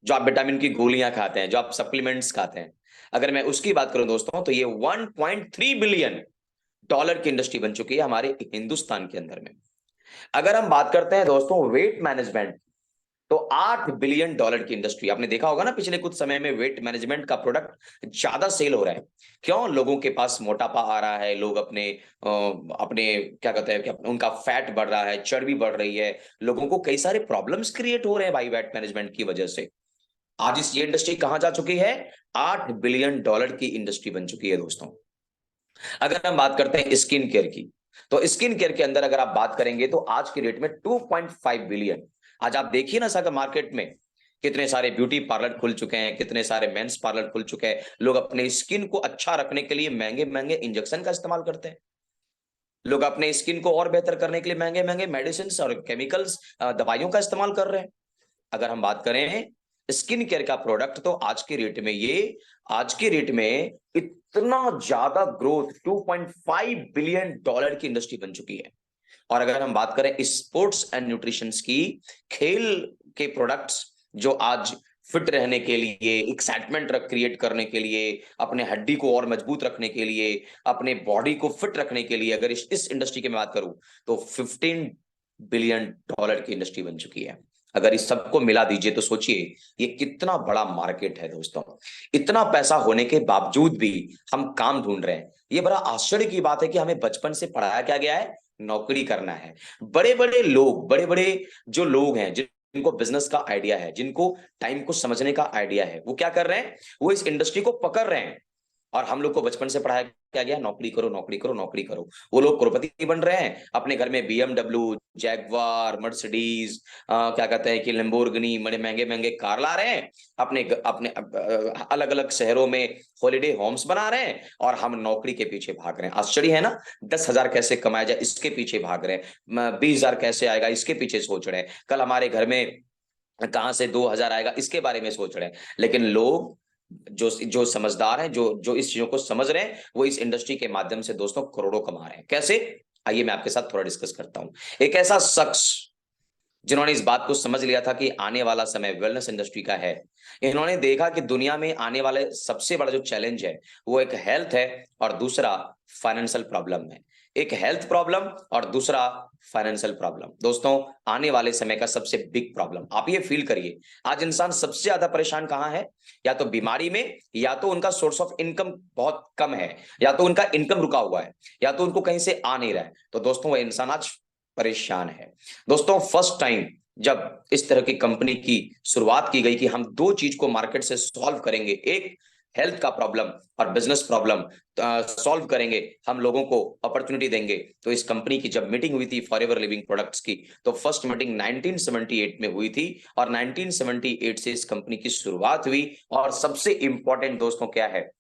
जो आप विटामिन की गोलियां खाते हैं, जो आप सप्लीमेंट्स खाते हैं, अगर मैं उसकी बात करूं दोस्तों, तो ये 1.3 बिलियन डॉलर की इंडस्ट्री बन चुकी है हमारे हिंदुस्तान के अंदर में। अगर हम बात करते हैं दोस्तों वेट मैनेजमेंट, तो 8 बिलियन डॉलर की इंडस्ट्री। आपने देखा होगा ना पिछले कुछ समय में वेट मैनेजमेंट का प्रोडक्ट ज्यादा सेल हो रहा है। क्यों? लोगों के पास मोटापा आ रहा है, लोग अपने क्या कहते हैं कि उनका फैट बढ़ रहा है, चर्बी बढ़ रही है, लोगों को कई सारे प्रॉब्लम्स क्रिएट हो रहे हैं भाई वेट मैनेजमेंट की वजह से। आज इस ये इंडस्ट्री कहां जा चुकी है? 8 बिलियन डॉलर की इंडस्ट्री बन चुकी है दोस्तों। अगर हम बात करते हैं स्किन केयर की, तो स्किन केयर के अंदर अगर आप बात करेंगे तो आज की रेट में 2.5 बिलियन। आज आप देखिए ना सर मार्केट में कितने सारे ब्यूटी पार्लर खुल चुके हैं, कितने सारे मेंस पार्लर खुल चुके हैं। लोग अपने स्किन को अच्छा रखने के लिए महंगे महंगे इंजेक्शन का इस्तेमाल करते हैं। लोग अपने स्किन को और बेहतर करने के लिए महंगे महंगे मेडिसिन और केमिकल्स, दवाइयों का इस्तेमाल कर रहे हैं। अगर हम बात करें स्किन केयर का प्रोडक्ट, तो आज के रेट में ये, आज के रेट में इतना ज्यादा ग्रोथ, 2.5 बिलियन डॉलर की इंडस्ट्री बन चुकी है। और अगर हम बात करें स्पोर्ट्स एंड न्यूट्रिशन की, खेल के प्रोडक्ट्स, जो आज फिट रहने के लिए, एक्साइटमेंट क्रिएट करने के लिए, अपने हड्डी को और मजबूत रखने के लिए, अपने बॉडी को फिट रखने के लिए, अगर इस इंडस्ट्री की मैं बात करूं तो 15 बिलियन डॉलर की इंडस्ट्री बन चुकी है। अगर इस सबको मिला दीजिए तो सोचिए ये कितना बड़ा मार्केट है दोस्तों। इतना पैसा होने के बावजूद भी हम काम ढूंढ रहे हैं। ये बड़ा आश्चर्य की बात है कि हमें बचपन से पढ़ाया क्या गया है? नौकरी करना है। बड़े बड़े लोग, बड़े बड़े जो लोग हैं, जिनको बिजनेस का आइडिया है, जिनको टाइम को समझने का आइडिया है, वो क्या कर रहे हैं? वो इस इंडस्ट्री को पकड़ रहे हैं। और हम लोग को बचपन से पढ़ाया क्या गया? नौकरी करो, नौकरी करो, नौकरी करो। वो लोग करोड़पति बन रहे हैं, अपने घर में बीएमडब्ल्यू, जैगवार, मर्सिडीज, क्या कहते हैं कि लैम्बोर्गिनी, बड़े महंगे महंगे कार ला रहे हैं, अपने अपने अलग अलग शहरों में हॉलिडे होम्स बना रहे हैं, और हम नौकरी के पीछे भाग रहे हैं। आश्चर्य है ना? 10,000 कैसे कमाया जाए इसके पीछे भाग रहे हैं, 20,000 कैसे आएगा इसके पीछे सोच रहे हैं, कल हमारे घर में कहां से 2,000 आएगा इसके बारे में सोच रहे हैं। लेकिन लोग जो जो समझदार हैं, जो जो इस चीजों को समझ रहे हैं, वो इस इंडस्ट्री के माध्यम से दोस्तों करोड़ों कमा रहे हैं। कैसे? आइए मैं आपके साथ थोड़ा डिस्कस करता हूं। एक ऐसा शख्स जिन्होंने इस बात को समझ लिया था कि आने वाला समय वेलनेस इंडस्ट्री का है। इन्होंने देखा कि दुनिया में आने वाले सबसे बड़ा जो चैलेंज है वो एक हेल्थ है और दूसरा फाइनेंशियल प्रॉब्लम है। एक हेल्थ प्रॉब्लम और दूसरा फाइनेंशियल प्रॉब्लम। दोस्तों आने वाले समय का सबसे बिग प्रॉब्लम, आप ये फील करिए, आज इंसान सबसे ज्यादा परेशान कहां है? या तो बीमारी में, या तो उनका सोर्स ऑफ इनकम बहुत कम है, या तो उनका इनकम रुका हुआ है, या तो उनको कहीं से आ नहीं रहा है। तो दोस्तों वह इंसान आज परेशान है। दोस्तों फर्स्ट टाइम जब इस तरह की कंपनी की शुरुआत की गई कि हम दो चीज को मार्केट से सॉल्व करेंगे, एक हेल्थ का प्रॉब्लम और बिजनेस प्रॉब्लम सॉल्व करेंगे, हम लोगों को अपॉर्चुनिटी देंगे। तो इस कंपनी की जब मीटिंग हुई थी फॉरएवर लिविंग प्रोडक्ट्स की, तो फर्स्ट मीटिंग 1978 में हुई थी और 1978 से इस कंपनी की शुरुआत हुई। और सबसे इंपॉर्टेंट दोस्तों क्या है,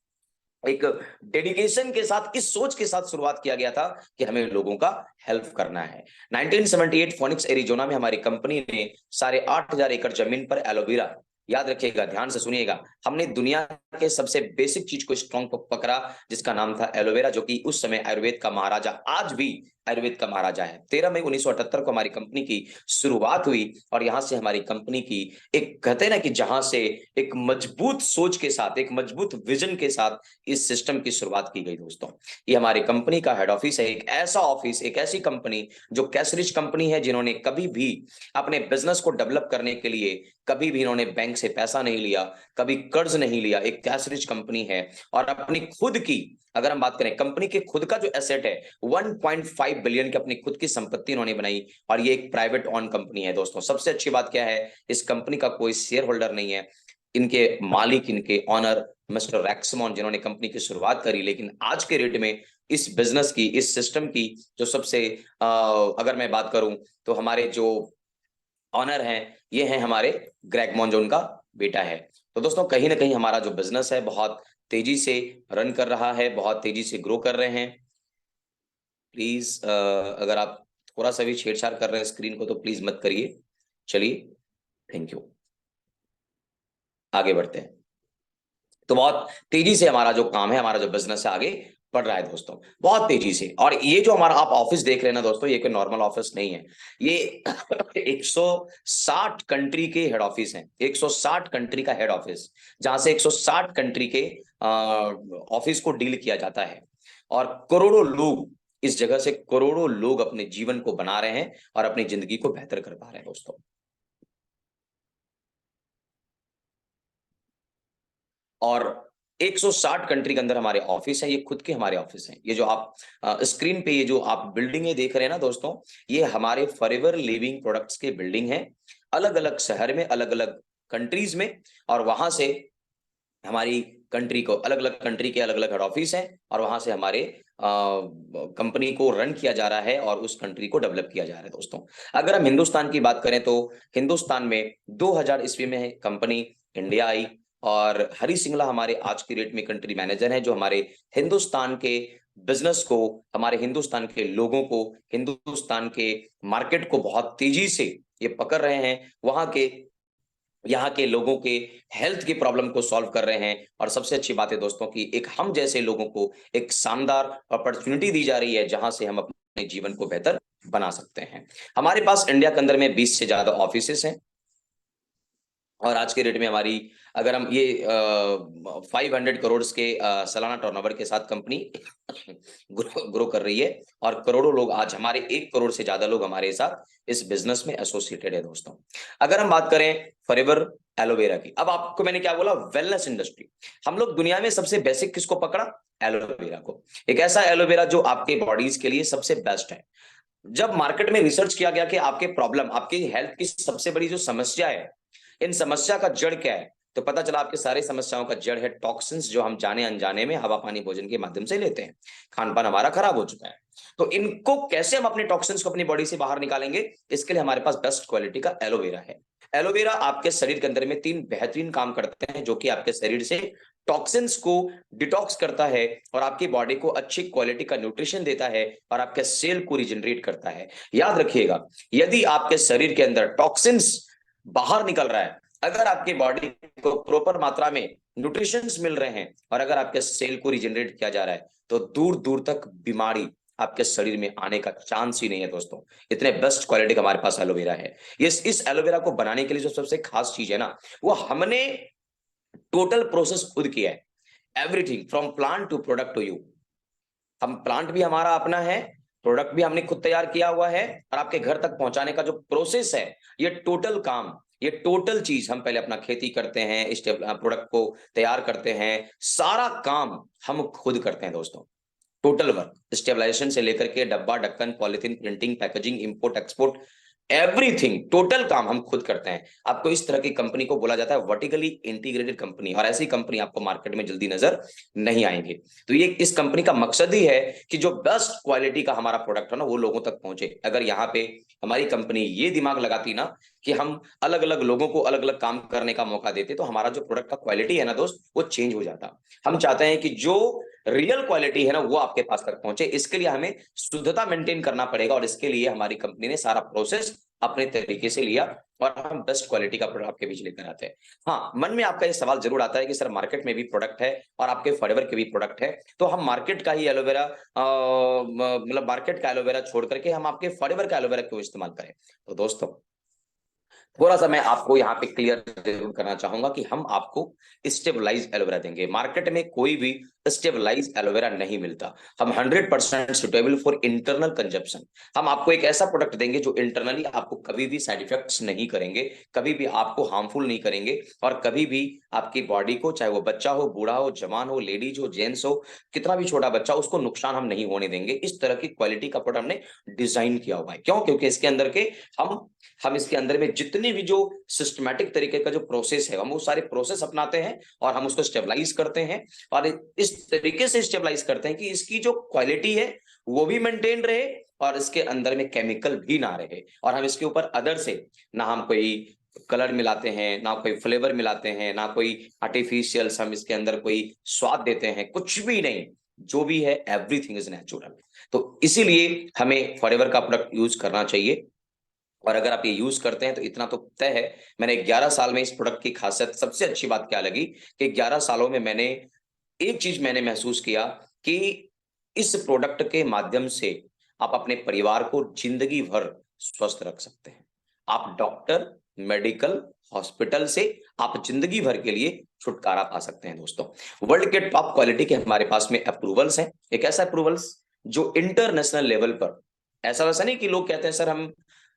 एक डेडिकेशन के साथ, इस सोच के साथ शुरुआत किया गया था कि हमें लोगों का हेल्प करना है। 1978 फोनिक्स एरिजोना में हमारी कंपनी ने 8,500 एकड़ जमीन पर एलोवेरा, याद रखिएगा, ध्यान से सुनिएगा, हमने दुनिया के सबसे बेसिक चीज को स्ट्रॉन्ग पकड़ा जिसका नाम था एलोवेरा, जो कि उस समय आयुर्वेद का महाराजा, आज भी आयुर्वेद का महाराजा है। 13 मई 1978 को हमारी कंपनी की शुरुआत हुई और यहां से हमारी कंपनी की एक, कहते हैं ना कि जहां से एक मजबूत सोच के साथ, एक मजबूत विजन के साथ इस सिस्टम की शुरुआत की गई दोस्तों। ये हमारी कंपनी का हेड ऑफिस है, एक ऐसा ऑफिस, एक ऐसी कंपनी जो कैश रिच कंपनी है, जिन्होंने कभी भी अपने बिजनेस को डेवलप करने के लिए कभी भी इन्होंने बैंक से पैसा नहीं लिया, कभी कर्ज नहीं लिया, एक कैश रिच कंपनी है। और अपनी खुद की, अगर हम बात करें कंपनी के खुद का जो एसेट है 1.5 बिलियन की अपनी खुद की संपत्ति इन्होंने बनाई, और ये एक प्राइवेट ऑन कंपनी है दोस्तों। सबसे अच्छी बात क्या है, इस कंपनी का कोई शेयर होल्डर नहीं है, इनके मालिक, इनके ऑनर मिस्टर रैक्समोन, जिन्होंने कंपनी की शुरुआत करी। लेकिन आज के रेट में इस बिजनेस की, इस सिस्टम की जो सबसे अगर मैं बात करूं तो हमारे जो ऑनर हैं, ये हैं हमारे ग्रेग मॉन, जो उनका बेटा है। तो दोस्तों कहीं ना कहीं हमारा जो बिजनेस है बहुत तेजी से रन कर रहा है, बहुत तेजी से ग्रो कर रहे हैं। प्लीज अगर आप थोड़ा सा भी छेड़छाड़ कर रहे हैं स्क्रीन को तो प्लीज मत करिए। चलिए, थैंक यू, आगे बढ़ते हैं। तो बहुत तेजी से हमारा जो काम है, हमारा जो बिजनेस है, आगे बढ़ रहा है दोस्तों, बहुत तेजी से। और ये जो हमारा आप ऑफिस देख रहे हैं ना दोस्तों, ये कोई नॉर्मल ऑफिस नहीं है, ये 160 कंट्री के हेड ऑफिस हैं, 160 कंट्री का हेड ऑफिस, जहां से 160 कंट्री के ऑफिस को डील किया जाता है। और करोड़ों लोग इस जगह से, करोड़ों लोग अपने जीवन को बना रहे हैं और अपनी जिंदगी को बेहतर कर पा रहे हैं दोस्तों। और 160 कंट्री के अंदर हमारे ऑफिस है, ये खुद के हमारे ऑफिस हैं। ये जो आप स्क्रीन पे ये जो आप बिल्डिंगें देख रहे हैं ना दोस्तों, ये हमारे फॉरएवर लिविंग प्रोडक्ट्स के बिल्डिंग हैं, अलग अलग शहर में, अलग अलग कंट्रीज में। और वहां से हमारी कंट्री को, अलग अलग कंट्री के अलग अलग हेड ऑफिस हैं, और वहां से हमारे कंपनी को रन किया जा रहा है और उस कंट्री को डेवलप किया जा रहा है दोस्तों। अगर हम हिंदुस्तान की बात करें तो हिंदुस्तान में 2000 ईस्वी में कंपनी इंडिया आई, और हरी सिंगला हमारे आज की डेट में कंट्री मैनेजर हैं, जो हमारे हिंदुस्तान के बिजनेस को, हमारे हिंदुस्तान के लोगों को, हिंदुस्तान के मार्केट को बहुत तेजी से ये पकड़ रहे हैं, वहां के, यहाँ के लोगों के हेल्थ की प्रॉब्लम को सॉल्व कर रहे हैं। और सबसे अच्छी बात है दोस्तों कि एक हम जैसे लोगों को एक शानदार अपॉर्चुनिटी दी जा रही है, जहां से हम अपने जीवन को बेहतर बना सकते हैं। हमारे पास इंडिया के अंदर में 20 से ज्यादा ऑफिसेस हैं, और आज के डेट में हमारी, अगर हम ये 500 करोड़ के सालाना टर्नओवर के साथ कंपनी ग्रो कर रही है, और करोड़ों लोग, आज हमारे 1 करोड़ से ज्यादा लोग हमारे साथ इस बिजनेस में एसोसिएटेड है दोस्तों। अगर हम बात करें फॉरएवर एलोवेरा की, अब आपको मैंने क्या बोला, वेलनेस इंडस्ट्री, हम लोग दुनिया में सबसे बेसिक किसको पकड़ा, एलोवेरा को, एक ऐसा एलोवेरा जो आपके बॉडीज के लिए सबसे बेस्ट है। जब मार्केट में रिसर्च किया गया कि आपके प्रॉब्लम, आपकी हेल्थ की सबसे बड़ी जो समस्या है, इन समस्या का जड़ क्या है, तो पता चला आपके सारे समस्याओं का जड़ है टॉक्सिन्स, जो हम जाने अनजाने में हवा पानी भोजन के माध्यम से लेते हैं। खान पान हमारा खराब हो चुका है, तो इनको कैसे हम अपने टॉक्सिन्स को अपनी बॉडी से बाहर निकालेंगे, इसके लिए हमारे पास बेस्ट क्वालिटी का एलोवेरा है। एलोवेरा आपके शरीर के अंदर में 3 बेहतरीन काम करते हैं, जो कि आपके शरीर से टॉक्सिन्स को डिटॉक्स करता है, और आपकी बॉडी को अच्छी क्वालिटी का न्यूट्रिशन देता है, और आपके सेल को रिजनरेट करता है। याद रखिएगा, यदि आपके शरीर के अंदर टॉक्सिन्स बाहर निकल रहा है, अगर आपकी बॉडी को प्रॉपर मात्रा में न्यूट्रिशंस मिल रहे हैं, और अगर आपके सेल को रिजनरेट किया जा रहा है, तो दूर दूर तक बीमारी आपके शरीर में आने का चांस ही नहीं है दोस्तों। इतने बेस्ट क्वालिटी का हमारे पास एलोवेरा है। इस एलोवेरा को बनाने के लिए जो सबसे खास चीज है ना, वो हमने टोटल प्रोसेस खुद किया है, everything from plant to product to you. हम प्लांट भी हमारा अपना है, प्रोडक्ट भी हमने खुद तैयार किया हुआ है, और आपके घर तक पहुंचाने का जो प्रोसेस है, ये टोटल काम, ये टोटल चीज, हम पहले अपना खेती करते हैं, इस प्रोडक्ट को तैयार करते हैं, सारा काम हम खुद करते हैं दोस्तों। टोटल वर्क, स्टेबलाइजेशन से लेकर के डब्बा, ढक्कन, polythene, printing, packaging, import export, everything, total काम हम खुद करते हैं। आपको इस तरह की कंपनी को बोला जाता है वर्टिकली इंटीग्रेटेड कंपनी, और ऐसी कंपनी आपको मार्केट में जल्दी नजर नहीं आएंगे। तो ये इस कंपनी का मकसद ही है कि जो बेस्ट क्वालिटी का हमारा प्रोडक्ट है ना वो लोगों तक पहुंचे। अगर यहाँ पे हमारी कंपनी ये दिमाग लगाती ना कि हम अलग अलग लोगों को अलग अलग काम करने का मौका देते, तो हमारा जो प्रोडक्ट का क्वालिटी है ना दोस्त, वो चेंज हो जाता। हम चाहते हैं कि जो रियल क्वालिटी है ना वो आपके पास तक पहुंचे। इसके लिए हमें शुद्धता मेंटेन करना पड़ेगा, और इसके लिए हमारी कंपनी ने सारा प्रोसेस अपने तरीके से लिया, और हम बेस्ट क्वालिटी का प्रोडक्ट आपके बीच लेकर आते हैं। हाँ, मन में आपका ये सवाल जरूर आता है कि सर मार्केट में भी प्रोडक्ट है और आपके फॉरएवर के भी प्रोडक्ट है, तो हम मार्केट का ही एलोवेरा मतलब मार्केट का एलोवेरा छोड़ करके हम आपके फॉरएवर का एलोवेरा क्यों इस्तेमाल करें? तो दोस्तों थोड़ा सा मैं आपको यहाँ पे क्लियर जरूर करना चाहूंगा कि हम आपको स्टेबलाइज एलोवेरा देंगे। मार्केट में कोई भी स्टेबलाइज एलोवेरा नहीं मिलता। हम 100% सुटेबल फॉर इंटरनल कंजप्शन। हम आपको एक ऐसा प्रोडक्ट देंगे जो इंटरनली आपको कभी भी साइड इफेक्ट्स नहीं करेंगे, कभी भी आपको हार्मफुल नहीं करेंगे, और कभी भी आपकी बॉडी को, चाहे वो बच्चा हो, बूढ़ा हो, जवान हो, लेडीज हो, जेंट्स हो, कितना भी छोटा बच्चा, उसको नुकसान हम नहीं होने देंगे। इस तरह की क्वालिटी का प्रोडक्ट हमने डिजाइन किया हुआ है। क्यों? क्योंकि इसके अंदर के हम इसके अंदर में जितने भी जो सिस्टमैटिक तरीके का जो प्रोसेस है, हम वो सारे प्रोसेस अपनाते हैं और हम उसको स्टेबलाइज करते हैं, और इस तरीके से स्टेबलाइज करते हैं कि इसकी जो क्वालिटी है वो भी मेंटेन रहे और इसके अंदर में केमिकल भी ना रहे। और हम इसके ऊपर अदर से ना हम कोई कलर मिलाते हैं, ना कोई फ्लेवर मिलाते हैं, ना कोई आर्टिफिशियल हम इसके अंदर कोई स्वाद देते हैं, कुछ भी नहीं। जो भी है एवरीथिंग इज नेचुरल। तो इसीलिए हमें फॉरएवर का प्रोडक्ट यूज करना चाहिए, और अगर आप ये यूज करते हैं तो इतना तो तय है। मैंने 11 साल में इस प्रोडक्ट की खासियत, सबसे अच्छी बात क्या लगी कि 11 सालों में मैंने एक चीज मैंने महसूस किया कि इस प्रोडक्ट के माध्यम से आप अपने परिवार को जिंदगी भर स्वस्थ रख सकते हैं। आप डॉक्टर, मेडिकल, हॉस्पिटल से आप जिंदगी भर के लिए छुटकारा पा सकते हैं। दोस्तों वर्ल्ड के टॉप क्वालिटी के हमारे पास में अप्रूवल्स हैं। एक ऐसा अप्रूवल्स जो इंटरनेशनल लेवल पर, ऐसा वैसा नहीं कि लोग कहते हैं सर हम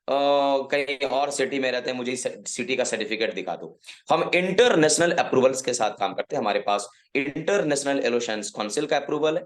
कहीं और सिटी में रहते हैं, मुझे सिटी का सर्टिफिकेट दिखा दो। हम इंटरनेशनल अप्रूवल्स के साथ काम करते हैं। हमारे पास इंटरनेशनल एलोशंस काउंसिल का अप्रूवल है।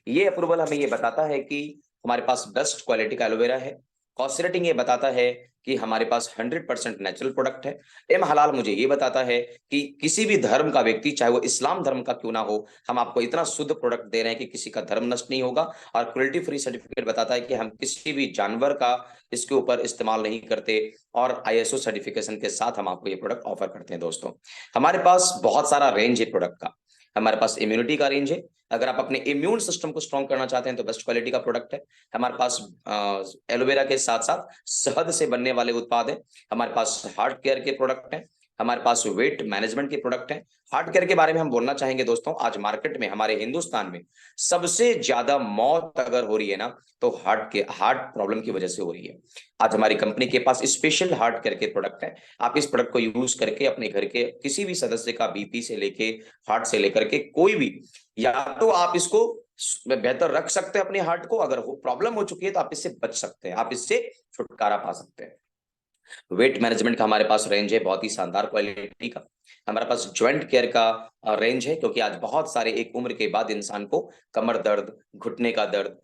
ये अप्रूवल हमें ये बताता है कि हमारे पास बेस्ट क्वालिटी का एलोवेरा है। कॉस्ट रेटिंग ये बताता है कि हमारे पास 100% नेचुरल प्रोडक्ट है। एम हलाल मुझे ये बताता है कि किसी भी धर्म का व्यक्ति, चाहे वो इस्लाम धर्म का क्यों ना हो, हम आपको इतना शुद्ध प्रोडक्ट दे रहे हैं कि किसी का धर्म नष्ट नहीं होगा। और क्रुएल्टी फ्री सर्टिफिकेट बताता है कि हम किसी भी जानवर का इसके ऊपर इस्तेमाल नहीं करते, और ISO सर्टिफिकेशन के साथ हम आपको ये प्रोडक्ट ऑफर करते हैं। दोस्तों हमारे पास बहुत सारा रेंज है प्रोडक्ट का। हमारे पास इम्यूनिटी का रेंज है। अगर आप अपने इम्यून सिस्टम को स्ट्रॉन्ग करना चाहते हैं तो बेस्ट क्वालिटी का प्रोडक्ट है। हमारे पास एलोवेरा के साथ साथ शहद से बनने वाले उत्पाद हैं। हमारे पास हार्ट केयर के प्रोडक्ट हैं। हमारे पास वेट मैनेजमेंट के प्रोडक्ट हैं। हार्ट केयर के बारे में हम बोलना चाहेंगे दोस्तों, आज मार्केट में हमारे हिंदुस्तान में सबसे ज्यादा मौत अगर हो रही है ना तो हार्ट प्रॉब्लम की वजह से हो रही है। आज हमारी कंपनी के पास स्पेशल हार्ट केयर के प्रोडक्ट है। आप इस प्रोडक्ट को यूज करके अपने घर के किसी भी सदस्य का BP से लेके हार्ट से लेकर के कोई भी, या तो आप इसको बेहतर रख सकते हैं अपने हार्ट को, अगर वो प्रॉब्लम हो चुकी है तो आप इससे बच सकते हैं, आप इससे छुटकारा पा सकते हैं। वेट मैनेजमेंट का हमारे पास रेंज है बहुत ही शानदार क्वालिटी का। हमारे पास ज्वाइंट केयर का रेंज है, क्योंकि आज बहुत सारे एक उम्र के बाद इंसान को कमर दर्द, घुटने का दर्द,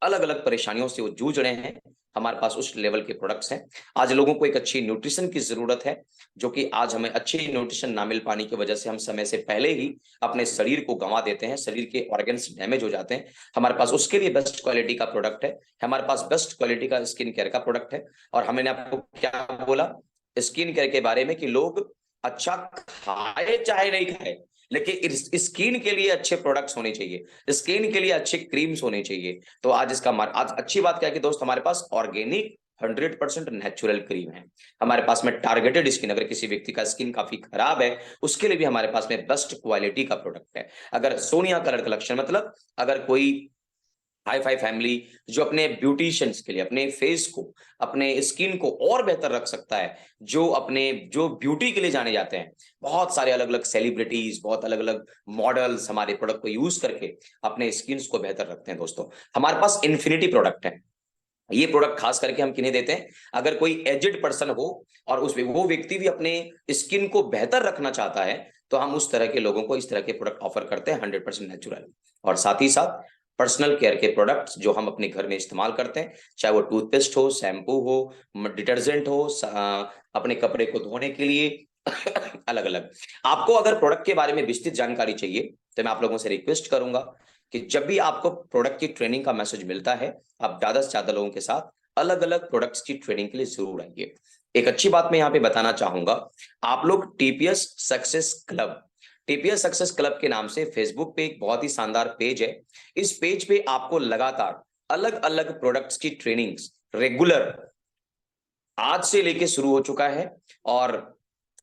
अलग अलग परेशानियों से वो जूझ रहे हैं। हमारे पास उस लेवल के प्रोडक्ट्स हैं। आज लोगों को एक अच्छी न्यूट्रिशन की जरूरत है, जो कि आज हमें अच्छी न्यूट्रिशन ना मिल पाने की वजह से हम समय से पहले ही अपने शरीर को गंवा देते हैं, शरीर के ऑर्गन्स डैमेज हो जाते हैं। हमारे पास उसके लिए बेस्ट क्वालिटी का प्रोडक्ट है। हमारे पास बेस्ट क्वालिटी का स्किन केयर का प्रोडक्ट है। और हमने आपको क्या बोला स्किन केयर के बारे में कि लोग अच्छा खाए चाहे नहीं खाए, लेकिन स्किन के लिए अच्छे प्रोडक्ट्स होने चाहिए, स्किन के लिए अच्छे क्रीम्स होने चाहिए। तो आज आज अच्छी बात क्या है कि दोस्त हमारे पास ऑर्गेनिक 100% नेचुरल क्रीम है। हमारे पास में टारगेटेड स्किन, अगर किसी व्यक्ति का स्किन काफी खराब है उसके लिए भी हमारे पास में बेस्ट क्वालिटी का प्रोडक्ट है। अगर सोनिया कलर का लक्षण, मतलब अगर कोई हाई फाई फैमिली जो अपने ब्यूटिशियंस के लिए अपने फेस को, अपने स्किन को और बेहतर रख सकता है, जो ब्यूटी के लिए जाने जाते हैं, बहुत सारे अलग अलग सेलिब्रिटीज, बहुत अलग अलग मॉडल्स हमारे प्रोडक्ट को यूज करके अपने स्किन को बेहतर रखते हैं। दोस्तों हमारे पास इन्फिनिटी प्रोडक्ट है। ये प्रोडक्ट खास करके हम किन्हें देते हैं? अगर कोई एजेड पर्सन हो और वो व्यक्ति भी अपने स्किन को बेहतर रखना चाहता है, तो हम उस तरह के लोगों को इस तरह के प्रोडक्ट ऑफर करते हैं 100% नेचुरल। और साथ ही साथ पर्सनल केयर के प्रोडक्ट्स जो हम अपने घर में इस्तेमाल करते हैं, चाहे वो टूथपेस्ट हो, शैम्पू हो, डिटर्जेंट हो, अपने कपड़े को धोने के लिए अलग अलग। आपको अगर प्रोडक्ट के बारे में विस्तृत जानकारी चाहिए तो मैं आप लोगों से रिक्वेस्ट करूंगा कि जब भी आपको प्रोडक्ट की ट्रेनिंग का मैसेज मिलता है, आप ज्यादा से ज्यादा लोगों के साथ अलग अलग प्रोडक्ट्स की ट्रेनिंग के लिए जरूर आइए। एक अच्छी बात मैं यहाँ पे बताना चाहूंगा, आप लोग TPS success club, TPS success club के नाम से फेसबुक पे एक बहुत ही शानदार पेज है। इस पेज पे आपको लगातार अलग अलग प्रोडक्ट्स की ट्रेनिंग्स रेगुलर आज से लेके शुरू हो चुका है और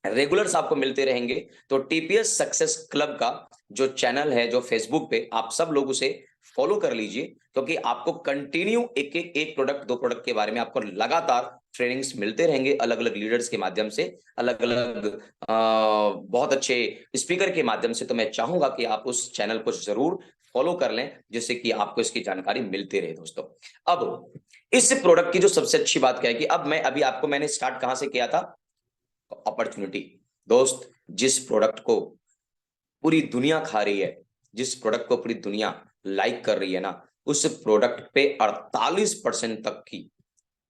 रेगुलर्स आपको मिलते रहेंगे। तो टीपीएस सक्सेस क्लब का जो चैनल है जो फेसबुक पे, आप सब लोग उसे फॉलो कर लीजिए, क्योंकि आपको कंटिन्यू एक प्रोडक्ट, दो प्रोडक्ट के बारे में आपको लगातार ट्रेनिंग्स मिलते रहेंगे अलग अलग लीडर्स के माध्यम से, अलग अलग बहुत अच्छे स्पीकर के माध्यम से। तो मैं चाहूंगा कि आप उस चैनल को जरूर फॉलो कर लें, जिससे कि आपको इसकी जानकारी मिलती रहे दोस्तों। अब इस प्रोडक्ट की जो सबसे अच्छी बात क्या है कि अब मैंने स्टार्ट कहां से किया था, अपॉर्चुनिटी। दोस्त, जिस प्रोडक्ट को पूरी दुनिया खा रही है, जिस प्रोडक्ट को पूरी दुनिया लाइक कर रही है ना, उस प्रोडक्ट पे 48% तक की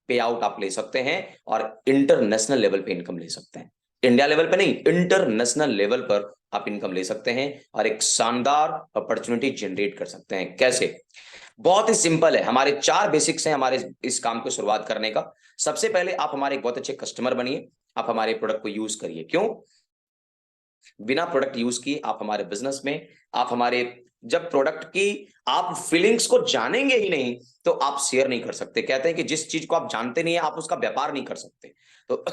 पे आउट आप ले सकते हैं और इंटरनेशनल लेवल पे इनकम ले सकते हैं। इंडिया लेवल पे नहीं, इंटरनेशनल लेवल पर आप इनकम ले सकते हैं और एक शानदार अपॉर्चुनिटी जनरेट कर सकते हैं। कैसे? बहुत ही सिंपल है। हमारे 4 बेसिक्स हैं हमारे इस काम को शुरुआत करने का। सबसे पहले आप हमारे एक बहुत अच्छे कस्टमर बनिए, आप हमारे प्रोडक्ट को यूज करिए। क्यों? बिना प्रोडक्ट यूज किए आप हमारे बिजनेस में, आप हमारे, जब प्रोडक्ट की आप फीलिंग्स को जानेंगे ही नहीं तो आप शेयर नहीं कर सकते। कहते हैं कि जिस चीज को आप जानते नहीं है आप उसका व्यापार नहीं कर सकते। तो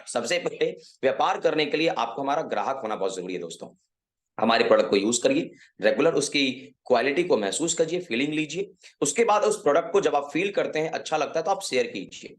सबसे पहले व्यापार करने के लिए आपको हमारा ग्राहक होना बहुत जरूरी है दोस्तों। हमारे प्रोडक्ट को यूज करिए, रेगुलर उसकी क्वालिटी को महसूस कीजिए, फीलिंग लीजिए। उसके बाद उस प्रोडक्ट को जब आप फील करते हैं, अच्छा लगता है, तो आप शेयर कीजिए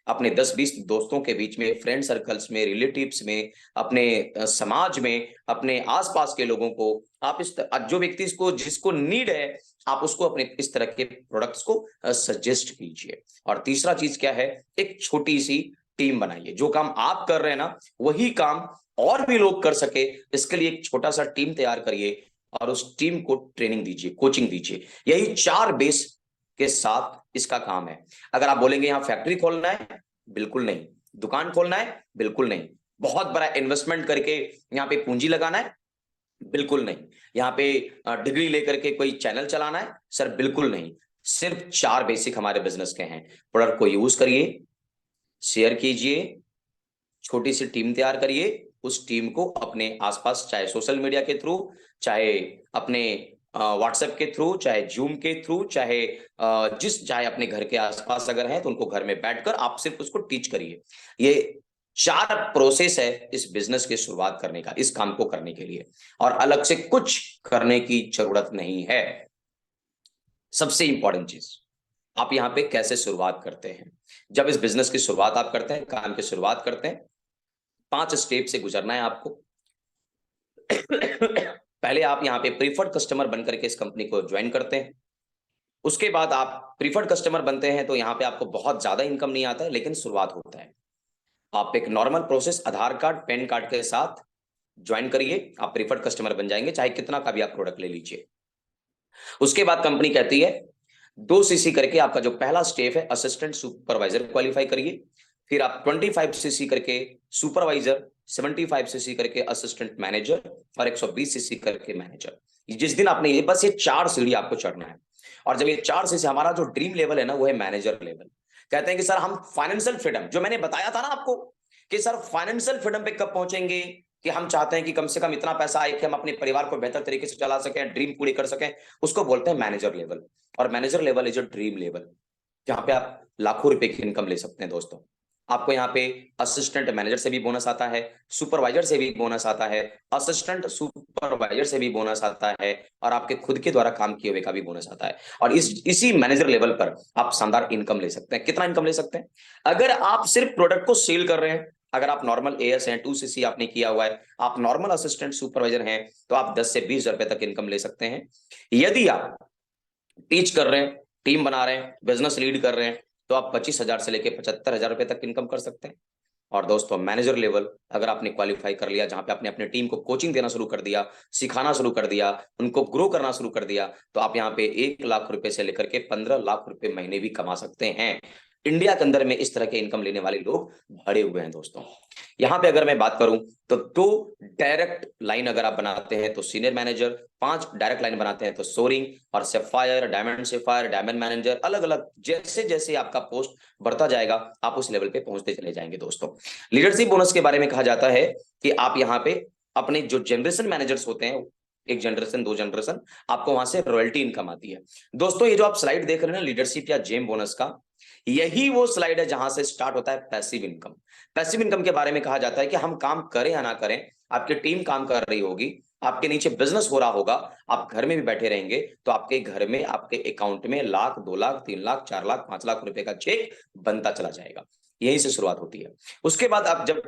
अपने 10-20 दोस्तों के बीच में, फ्रेंड सर्कल्स में, रिलेटिव्स में, अपने समाज में, अपने आसपास के लोगों को। आप जो व्यक्ति इसको, जिसको नीड है, आप उसको अपने इस तरह के प्रोडक्ट्स को सजेस्ट कीजिए। और तीसरा चीज क्या है, एक छोटी सी टीम बनाइए। जो काम आप कर रहे हैं ना, वही काम और भी लोग कर सके, इसके लिए एक छोटा सा टीम तैयार करिए और उस टीम को ट्रेनिंग दीजिए, कोचिंग दीजिए। यही 4 बेस के साथ इसका काम है। अगर आप बोलेंगे यहां फैक्ट्री खोलना है, बिल्कुल नहीं। दुकान खोलना है, बिल्कुल नहीं। बहुत बड़ा इन्वेस्टमेंट करके यहाँ पे पूंजी लगाना है, बिल्कुल नहीं। यहाँ पे डिग्री लेकर के कोई चैनल चलाना है, सर बिल्कुल नहीं। सिर्फ 4 बेसिक हमारे बिजनेस के हैं। प्रोडक्ट को यूज करिए, शेयर कीजिए, छोटी सी टीम तैयार करिए, उस टीम को अपने आसपास, चाहे सोशल मीडिया के थ्रू, चाहे अपने व्हाट्सएप के थ्रू, चाहे जूम के थ्रू, चाहे अपने घर के आसपास अगर है तो उनको घर में बैठकर आप सिर्फ उसको टीच करिए। ये 4 प्रोसेस है इस बिजनेस की शुरुआत करने का, इस काम को करने के लिए, और अलग से कुछ करने की जरूरत नहीं है। सबसे इंपॉर्टेंट चीज, आप यहाँ पे कैसे शुरुआत करते हैं। जब इस बिजनेस की शुरुआत आप करते हैं, काम की शुरुआत करते हैं, 5 स्टेप से गुजरना है आपको। पहले आप यहाँ पे प्रीफर्ड कस्टमर बनकर के इस कंपनी को ज्वाइन करते हैं। उसके बाद आप प्रीफर्ड कस्टमर बनते हैं तो यहाँ पे आपको बहुत ज्यादा इनकम नहीं आता है, लेकिन शुरुआत होता है। आप एक नॉर्मल प्रोसेस, आधार कार्ड, पैन कार्ड के साथ ज्वाइन करिए, आप प्रीफर्ड कस्टमर बन जाएंगे, चाहे कितना का भी आप प्रोडक्ट ले लीजिए। उसके बाद कंपनी कहती है 2 सीसी करके आपका जो पहला स्टेप है, असिस्टेंट सुपरवाइजर क्वालिफाई करिए। फिर आप 25 सीसी करके सुपरवाइजर, 75 सीसी करके असिस्टेंट मैनेजर और 120 सीसी करके मैनेजर। जिस दिन आपने ये, बस ये 4 सीढ़ी आपको चढ़ना है। और जब ये 4 सीसी, हमारा जो ड्रीम लेवल है ना, वो है मैनेजर लेवल। कहते हैं कि सर हम फाइनेंशियल फ्रीडम, जो मैंने बताया था ना आपको कि सर फाइनेंशियल फ्रीडम पे कब पहुंचेंगे, कि हम चाहते हैं कि कम से कम इतना पैसा आए कि हम अपने परिवार को बेहतर तरीके से चला सकें, ड्रीम पूरी कर सकें, उसको बोलते हैं मैनेजर लेवल। और manager level is a dream level, जहां पे आप लाखों रुपए की इनकम ले सकते हैं दोस्तों। आपको यहाँ पे असिस्टेंट मैनेजर से भी बोनस आता है, सुपरवाइजर से भी बोनस आता है, असिस्टेंट सुपरवाइजर से भी बोनस आता है, और आपके खुद के द्वारा काम किए हुए का भी बोनस आता है। और इसी मैनेजर लेवल पर आप शानदार इनकम ले सकते हैं। कितना इनकम ले सकते हैं? अगर आप सिर्फ प्रोडक्ट को सेल कर रहे हैं, अगर आप नॉर्मल एएस हैं, 2 सीसी आपने किया हुआ है, आप नॉर्मल असिस्टेंट सुपरवाइजर हैं, तो आप 10 से 20 हजार रुपए तक इनकम ले सकते हैं। यदि आप टीच कर रहे हैं, टीम बना रहे हैं, बिजनेस लीड कर रहे हैं, तो आप 25,000 से लेकर 75,000 रुपए तक इनकम कर सकते हैं। और दोस्तों मैनेजर लेवल अगर आपने क्वालिफाई कर लिया, जहां पे आपने अपने टीम को कोचिंग देना शुरू कर दिया, सिखाना शुरू कर दिया, उनको ग्रो करना शुरू कर दिया, तो आप यहाँ पे 1 लाख रुपए से लेकर के 15 लाख रुपए महीने भी कमा सकते हैं। इंडिया के अंदर में इस तरह के इनकम लेने वाले लोग भरे हुए हैं दोस्तों। यहाँ पे अगर मैं बात करूं तो 2 डायरेक्ट लाइन अगर आप बनाते हैं तो सीनियर मैनेजर, 5 डायरेक्ट लाइन बनाते हैं तो सोरिंग और सेफायर, डायमंड मैनेजर, अलग अलग जैसे जैसे आपका पोस्ट बढ़ता जाएगा आप उस लेवल पे पहुंचते चले जाएंगे दोस्तों। लीडरशिप बोनस के बारे में कहा जाता है कि आप यहाँ पे अपने जो जनरेशन मैनेजर्स होते हैं, 1 जनरेशन 2 जनरेशन, आपको वहां से रॉयल्टी इनकम आती है। दोस्तों ये जो आप स्लाइड देख रहे हैं ना लीडरशिप या जेम बोनस का, यही वो स्लाइड है जहां से स्टार्ट होता है पैसिव इनकम। पैसिव इनकम के बारे में कहा जाता है कि हम काम करें या ना करें, आपकी टीम काम कर रही होगी, आपके नीचे बिजनेस हो रहा होगा, आप घर में भी बैठे रहेंगे, तो आपके घर में आपके अकाउंट में 1 लाख 2 लाख 3 लाख 4 लाख 5 लाख रुपए का चेक बनता चला जाएगा। यहीं से शुरुआत होती है। उसके बाद आप जब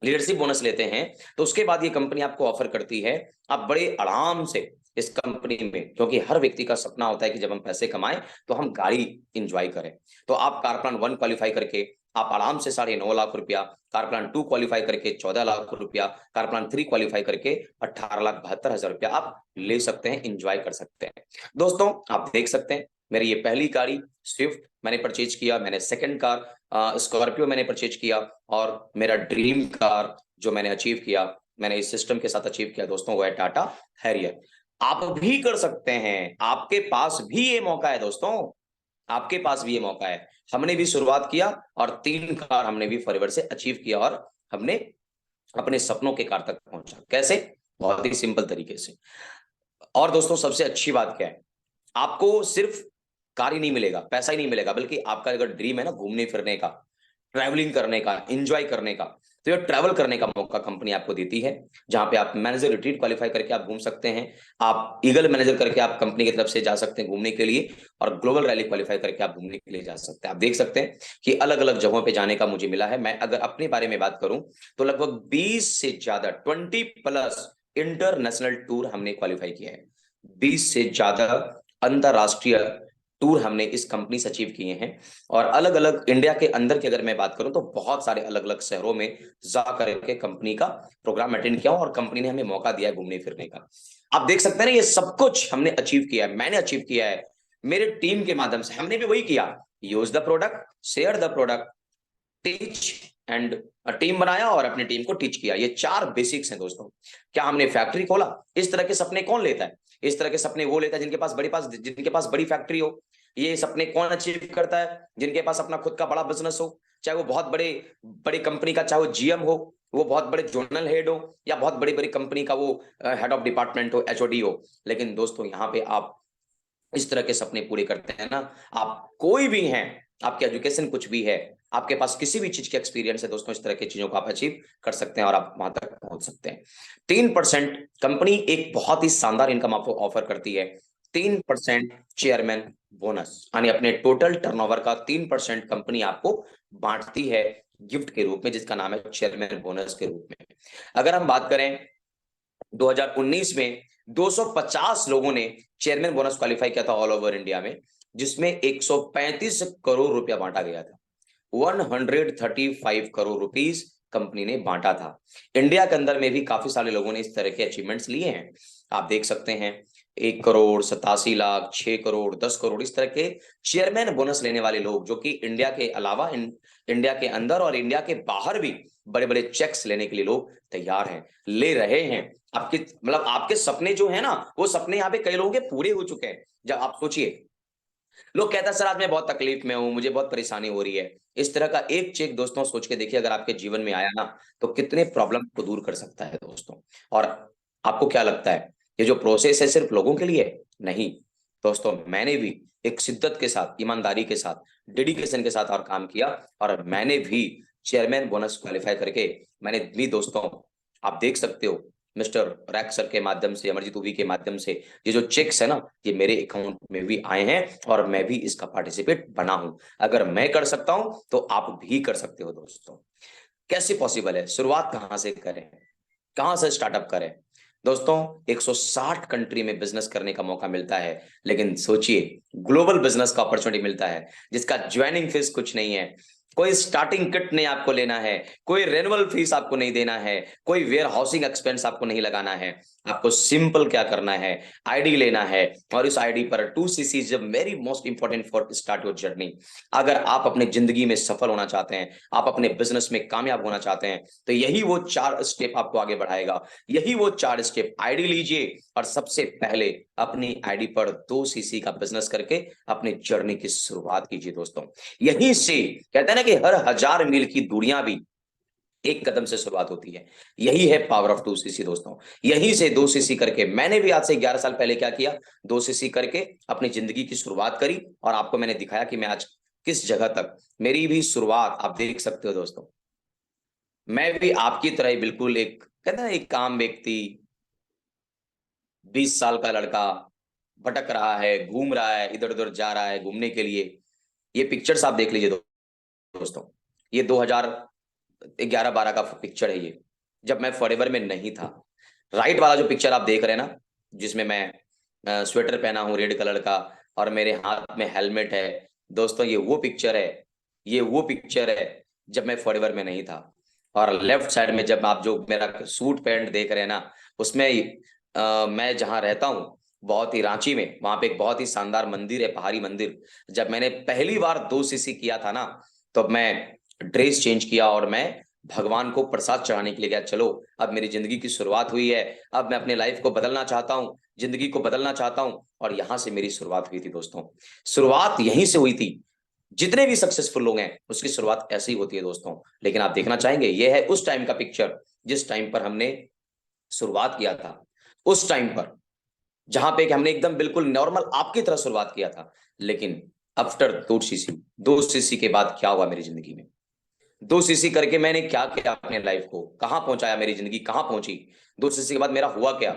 लीडरशिप बोनस लेते हैं तो उसके बाद ये कंपनी आपको ऑफर करती है, आप बड़े आराम से इस कंपनी में, क्योंकि हर व्यक्ति का सपना होता है कि जब हम पैसे कमाएं तो हम गाड़ी इंजॉय करें, तो आप कार प्लान 1 क्वालिफाई करके आप आराम से 9.5 लाख रुपया, कार प्लान 2 क्वालिफाई करके 14 लाख रुपया, कार प्लान 3 क्वालिफाई करके 18,72,000 रुपया आप ले सकते हैं, इंजॉय कर सकते हैं। दोस्तों आप देख सकते हैं मेरी ये पहली गाड़ी स्विफ्ट मैंने परचेज किया, मैंने सेकंड कार स्कॉर्पियो मैंने परचेज किया, और मेरा ड्रीम कार जो मैंने अचीव किया, मैंने इस सिस्टम के साथ अचीव किया दोस्तों, वो है टाटा हैरियर। आप भी कर सकते हैं, आपके पास भी ये मौका है दोस्तों, आपके पास भी ये मौका है। हमने भी शुरुआत किया और 3 कार हमने भी फॉरवर्ड से अचीव किया और हमने अपने सपनों के कार तक पहुंचा। कैसे? बहुत ही सिंपल तरीके से। और दोस्तों सबसे अच्छी बात क्या है, आपको सिर्फ कार ही नहीं मिलेगा, पैसा ही नहीं मिलेगा, बल्कि आपका अगर ड्रीम है ना घूमने फिरने का, ट्रैवलिंग करने का, एंजॉय करने का, तो ये ट्रैवल करने का मौका कंपनी आपको देती है, जहां पे आप मैनेजर रिट्रीट क्वालिफाई करके आप घूम सकते हैं, आप ईगल मैनेजर करके आप कंपनी की तरफ से जा सकते हैं घूमने के लिए, और ग्लोबल रैली क्वालिफाई करके आप घूमने के लिए जा सकते हैं। आप देख सकते हैं कि अलग अलग जगहों पे जाने का मुझे मिला है। मैं अगर अपने बारे में बात करूं तो लगभग 20 से ज्यादा 20+ इंटरनेशनल टूर हमने क्वालिफाई किया है, 20 से ज्यादा अंतरराष्ट्रीय टूर हमने इस कंपनी से अचीव किए हैं। और अलग अलग इंडिया के अंदर की अगर मैं बात करूं तो बहुत सारे अलग अलग शहरों में जा करके कंपनी का प्रोग्राम अटेंड किया, और कंपनी ने हमें मौका दिया है घूमने फिरने का। आप देख सकते हैं ना, ये सब कुछ हमने अचीव किया है, मैंने अचीव किया है मेरे टीम के माध्यम से। हमने भी वही किया, use the product, share the product, teach and team बनाया और अपनी टीम को टीच किया। ये 4 बेसिक्स हैं दोस्तों। क्या हमने फैक्ट्री खोला? इस तरह के सपने कौन लेता है? इस तरह के सपने वो लेता है जिनके पास बड़ी फैक्ट्री हो। ये सपने कौन अचीव करता है? जिनके पास अपना खुद का बड़ा बिजनेस हो, चाहे वो बहुत बड़ी कंपनी का, चाहे वो जीएम हो, वो बहुत बड़े जोनल हेड हो, या बहुत बड़ी बड़ी कंपनी का वो हेड ऑफ डिपार्टमेंट हो, एचओडी हो। लेकिन दोस्तों यहाँ पे आप इस तरह के सपने पूरे करते हैं ना, आप कोई भी हैं, आपकी एजुकेशन कुछ भी है, आपके पास किसी भी चीज के एक्सपीरियंस है दोस्तों, इस तरह की चीजों को आप अचीव कर सकते हैं और आप वहां तक पहुंच सकते हैं। 3% कंपनी एक बहुत ही शानदार इनकम आपको ऑफर करती है, 3% चेयरमैन बोनस, यानी अपने टोटल टर्नओवर का 3% कंपनी आपको बांटती है गिफ्ट के रूप में, जिसका नाम है चेयरमैन बोनस के रूप में। अगर हम बात करें 2019 में 250 लोगों ने चेयरमैन बोनस क्वालिफाई किया था ऑल ओवर इंडिया में, जिसमें 135 करोड़ रुपया बांटा गया था। 135 करोड़ रुपीस कंपनी ने बांटा था। इंडिया के अंदर में भी काफी सारे लोगों ने इस तरह के अचीवमेंट्स लिए हैं। आप देख सकते हैं 1 करोड़, 87 लाख, 6 करोड़, 10 करोड़, इस तरह के चेयरमैन बोनस लेने वाले लोग, जो कि इंडिया के अलावा इंडिया के अंदर और इंडिया के बाहर भी बड़े बड़े चेक्स लेने के लिए लोग तैयार हैं, ले रहे हैं। आपके मतलब आपके सपने जो है ना, वो सपने यहाँ पे कई लोगों के पूरे हो चुके हैं। जब आप सोचिए, लोग कहते हैं सर आज मैं बहुत तकलीफ में हूं, मुझे बहुत परेशानी हो रही है। इस तरह का एक चेक दोस्तों सोच के देखिए, अगर आपके जीवन में आया ना, तो कितने प्रॉब्लम को दूर कर सकता है दोस्तों। और आपको क्या लगता है ये जो प्रोसेस है सिर्फ लोगों के लिए? नहीं दोस्तों, मैंने भी एक शिद्दत के साथ, ईमानदारी के साथ, डेडिकेशन के साथ और काम किया, और मैंने भी चेयरमैन बोनस क्वालिफाई करके मैंने भी दोस्तों, आप देख सकते हो मिस्टर रैक सर के माध्यम से, अमरजीत उवी के माध्यम से, ये जो चेक्स है ना, ये मेरे अकाउंट में भी आए हैं और मैं भी इसका पार्टिसिपेट बना हूं। अगर मैं कर सकता हूं तो आप भी कर सकते हो दोस्तों। कैसे पॉसिबल है? शुरुआत कहां से करें, कहां से स्टार्टअप करें? दोस्तों 160 कंट्री में बिजनेस करने का मौका मिलता है, लेकिन सोचिए ग्लोबल बिजनेस का अपॉर्चुनिटी मिलता है जिसका ज्वाइनिंग फीस कुछ नहीं है, कोई स्टार्टिंग किट नहीं आपको लेना है, कोई रेनुअल फीस आपको नहीं देना है, कोई वेयर हाउसिंग एक्सपेंस आपको नहीं लगाना है। आपको सिंपल क्या करना है, आईडी लेना है और इस आईडी पर 2cc is very most important for start your journey. अगर आप अपने जिंदगी में सफल होना चाहते हैं, आप अपने बिजनेस में कामयाब होना चाहते हैं, तो यही वो 4 स्टेप आपको आगे बढ़ाएगा। यही वो 4 स्टेप, आईडी लीजिए और सबसे पहले अपनी आईडी पर 2cc का बिजनेस करके अपनी जर्नी की शुरुआत कीजिए दोस्तों। यहीं से कहते हैं ना कि हर 1000 मील की दूरियां भी एक कदम से शुरुआत होती है। यही है पावर ऑफ 2cc दोस्तों। यहीं से 2cc करके मैंने भी आज से 11 साल पहले क्या किया, 2cc करके अपनी जिंदगी की शुरुआत करी और आपको मैंने दिखाया कि मैं आज किस जगह तक, मेरी भी शुरुआत आप देख सकते हो दोस्तों। मैं भी आपकी तरह ही बिल्कुल एक कहते हैं एक आम व्यक्ति, 20 साल का लड़का भटक रहा है, घूम रहा है, इधर उधर जा रहा है घूमने के लिए। ये पिक्चर्स आप देख लीजिए दोस्तों, ये 2011-12 का पिक्चर है ये, जब मैं फॉरएवर में नहीं था। राइट वाला जो पिक्चर आप देख रहे हैं ना, जिसमें मैं स्वेटर पहना हूं रेड कलर का और मेरे हाथ में हेलमेट है दोस्तों, ये वो पिक्चर है, ये वो पिक्चर है जब मैं फॉरएवर में नहीं था। और लेफ्ट साइड में जब आप जो मेरा सूट पैंट देख रहे हैं ना, उसमें मैं जहां रहता हूं बहुत ही रांची में, वहां पे एक बहुत ही शानदार मंदिर है, पहाड़ी मंदिर। जब मैंने पहली बार 2cc किया था ना, तो मैं ड्रेस चेंज किया और मैं भगवान को प्रसाद चढ़ाने के लिए गया। चलो अब मेरी जिंदगी की शुरुआत हुई है, अब मैं अपने लाइफ को बदलना चाहता हूँ, जिंदगी को बदलना चाहता हूँ। और यहां से मेरी शुरुआत हुई थी दोस्तों, शुरुआत यहीं से हुई थी। जितने भी सक्सेसफुल लोग हैं उसकी शुरुआत ऐसे ही होती है दोस्तों। लेकिन आप देखना चाहेंगे, यह है उस टाइम का पिक्चर जिस टाइम पर हमने शुरुआत किया था, उस टाइम पर जहां पे हमने एकदम बिल्कुल नॉर्मल आपकी तरह शुरुआत किया था। लेकिन आफ्टर 2cc के बाद क्या हुआ मेरी जिंदगी में, 2cc करके मैंने क्या किया, अपने लाइफ को कहां पहुंचाया, मेरी जिंदगी कहां पहुंची, 2cc के बाद मेरा हुआ क्या।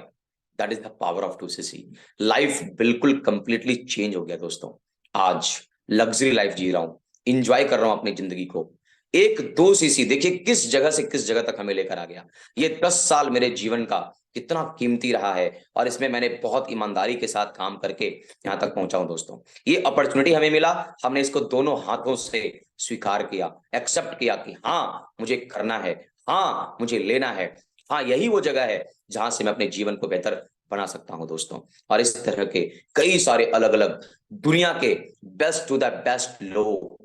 That is the power of 2cc। Life बिल्कुल कंप्लीटली चेंज हो गया दोस्तों। आज लग्जरी लाइफ जी रहा हूं, इंजॉय कर रहा हूं अपनी जिंदगी को। एक 2cc देखिए किस जगह से किस जगह तक हमें लेकर आ गया। ये 10 साल मेरे जीवन का कितना कीमती रहा है और इसमें मैंने बहुत ईमानदारी के साथ काम करके यहां तक पहुंचा हूं दोस्तों। ये अपॉर्चुनिटी हमें मिला, हमने इसको दोनों हाथों से स्वीकार किया, एक्सेप्ट किया कि हाँ मुझे करना है, हाँ मुझे लेना है, हाँ यही वो जगह है जहां से मैं अपने जीवन को बेहतर बना सकता हूं दोस्तों। और इस तरह के कई सारे अलग अलग दुनिया के बेस्ट टू द बेस्ट लोग,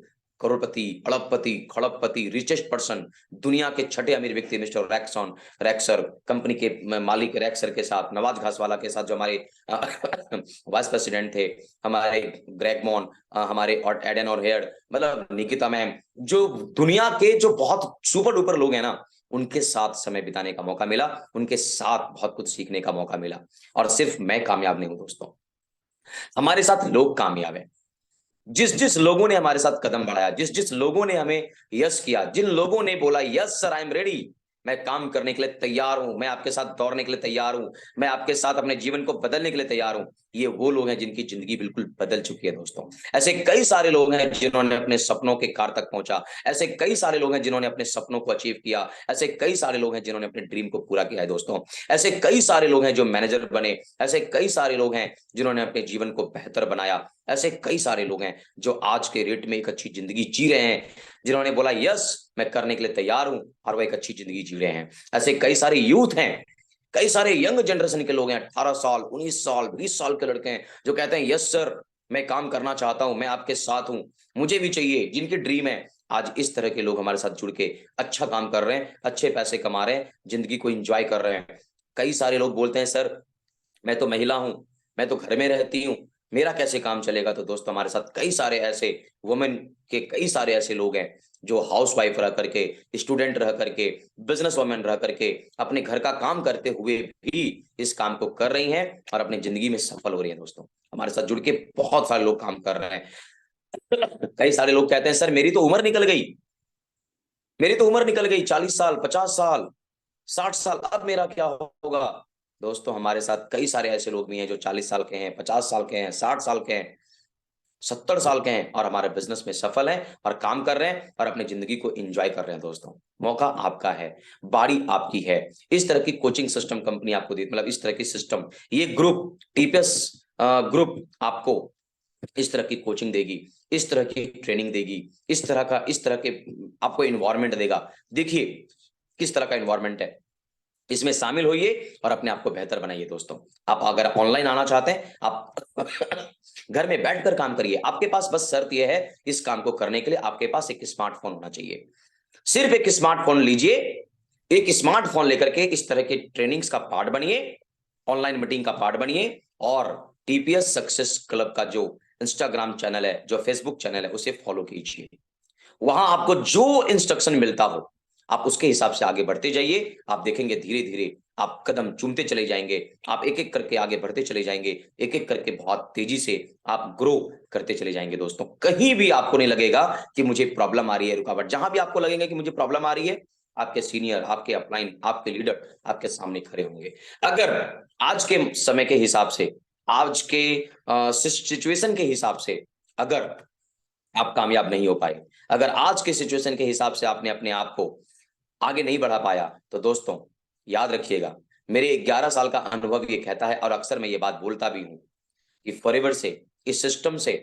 करोड़पति, अरबपति, खड़गपति, रिचेस्ट पर्सन, दुनिया के छठे अमीर व्यक्ति मिस्टर रैक्सर कंपनी के मालिक रैक्सर के साथ, नवाज घासवाला के साथ जो हमारे वाइस प्रेसिडेंट थे, हमारे ग्रेग मॉन, हमारे और एडन और हेयर, मतलब निकिता मैम, जो दुनिया के जो बहुत सुपर डुपर लोग हैं ना, उनके साथ समय बिताने का मौका मिला, उनके साथ बहुत कुछ सीखने का मौका मिला। और सिर्फ मैं कामयाब नहीं हूं दोस्तों, हमारे साथ लोग कामयाब हैं। जिस जिस लोगों ने हमारे साथ कदम बढ़ाया, जिस जिस लोगों ने हमें यस किया, जिन लोगों ने बोला yes sir I am ready, मैं काम करने के लिए तैयार हूं, मैं आपके साथ दौड़ने के लिए तैयार हूं, मैं आपके साथ अपने जीवन को बदलने के लिए तैयार हूं, ये वो लोग हैं जिनकी जिंदगी बिल्कुल बदल चुकी है दोस्तों। ऐसे कई सारे लोग हैं जिन्होंने अपने सपनों के कार तक पहुंचा, ऐसे कई सारे लोग हैं जिन्होंने अपने सपनों को अचीव किया, ऐसे कई सारे लोग हैं जिन्होंने अपने ड्रीम को पूरा किया है दोस्तों। ऐसे कई सारे लोग हैं जो मैनेजर बने, ऐसे कई सारे लोग हैं जिन्होंने अपने जीवन को बेहतर बनाया, ऐसे कई सारे लोग हैं जो आज के रेट में एक अच्छी जिंदगी जी रहे हैं, जिन्होंने बोला यस मैं करने के लिए तैयार हूं और वो एक अच्छी जिंदगी जी रहे हैं। ऐसे कई सारे यूथ हैं, कई सारे यंग जनरेशन के लोग हैं, 18 साल, 19 साल, 20 साल के लड़के हैं जो कहते हैं यस सर मैं काम करना चाहता हूं, मैं आपके साथ हूं, मुझे भी चाहिए, जिनकी ड्रीम है। आज इस तरह के लोग हमारे साथ जुड़ के अच्छा काम कर रहे हैं, अच्छे पैसे कमा रहे हैं, जिंदगी को एंजॉय कर रहे हैं। कई सारे लोग बोलते हैं सर मैं तो महिला हूं, मैं तो घर में रहती हूं, मेरा कैसे काम चलेगा। तो दोस्तों हमारे साथ कई सारे ऐसे वुमेन के कई सारे ऐसे लोग हैं जो हाउस वाइफ रह करके, स्टूडेंट रह करके, बिजनेस वुमेन रह करके, अपने घर का काम करते हुए भी इस काम को कर रही हैं और अपनी जिंदगी में सफल हो रही है दोस्तों। हमारे साथ जुड़ के बहुत सारे लोग काम कर रहे हैं। कई सारे लोग कहते हैं सर मेरी तो उम्र निकल गई, मेरी तो उम्र निकल गई, 40 साल, 50 साल, 60 साल, अब मेरा क्या होगा। दोस्तों हमारे साथ कई सारे ऐसे लोग भी हैं जो 40 साल के हैं, 50 साल के हैं, 60 साल के हैं, 70 साल के हैं और हमारे बिजनेस में सफल हैं और काम कर रहे हैं और अपनी जिंदगी को एंजॉय कर रहे हैं दोस्तों। मौका आपका है, बारी आपकी है। इस तरह की कोचिंग सिस्टम कंपनी आपको दी, मतलब इस तरह की सिस्टम, ये ग्रुप टीपीएस ग्रुप आपको इस तरह की कोचिंग देगी, इस तरह की ट्रेनिंग देगी, इस तरह के आपको इन्वायरमेंट देगा। देखिए किस तरह का इन्वायरमेंट है, इसमें शामिल होइए और अपने आप को बेहतर बनाइए। दोस्तों आप अगर ऑनलाइन आना चाहते हैं, आप घर में बैठकर काम करिए। आपके पास बस शर्त यह है, इस काम को करने के लिए आपके पास एक स्मार्टफोन होना चाहिए। सिर्फ एक स्मार्टफोन लीजिए, एक स्मार्टफोन लेकर के इस तरह के ट्रेनिंग्स का पार्ट बनिए, ऑनलाइन मीटिंग का पार्ट बनिए, और टीपीएस सक्सेस क्लब का जो इंस्टाग्राम चैनल है, जो फेसबुक चैनल है, उसे फॉलो कीजिए। वहां आपको जो इंस्ट्रक्शन मिलता हो आप उसके हिसाब से आगे बढ़ते जाइए। आप देखेंगे धीरे धीरे आप कदम चूमते चले जाएंगे, आप एक एक करके आगे बढ़ते चले जाएंगे, एक एक करके बहुत तेजी से आप ग्रो करते चले जाएंगे। दोस्तों कहीं भी आपको नहीं लगेगा कि मुझे प्रॉब्लम आ रही है, रुकावट। जहां भी आपको लगेगा कि मुझे प्रॉब्लम आ रही है, आपके सीनियर, आपके अपलाइन, आपके लीडर आपके सामने खड़े होंगे। अगर आज के समय के हिसाब से, आज के सिचुएशन के हिसाब से अगर आप कामयाब नहीं हो पाए, अगर आज के सिचुएशन के हिसाब से आपने अपने आप को आगे नहीं बढ़ा पाया, तो दोस्तों याद रखिएगा, मेरे 11 साल का अनुभव ये कहता है, और अक्सर मैं ये बात बोलता भी हूं, कि फॉरएवर से, इस सिस्टम से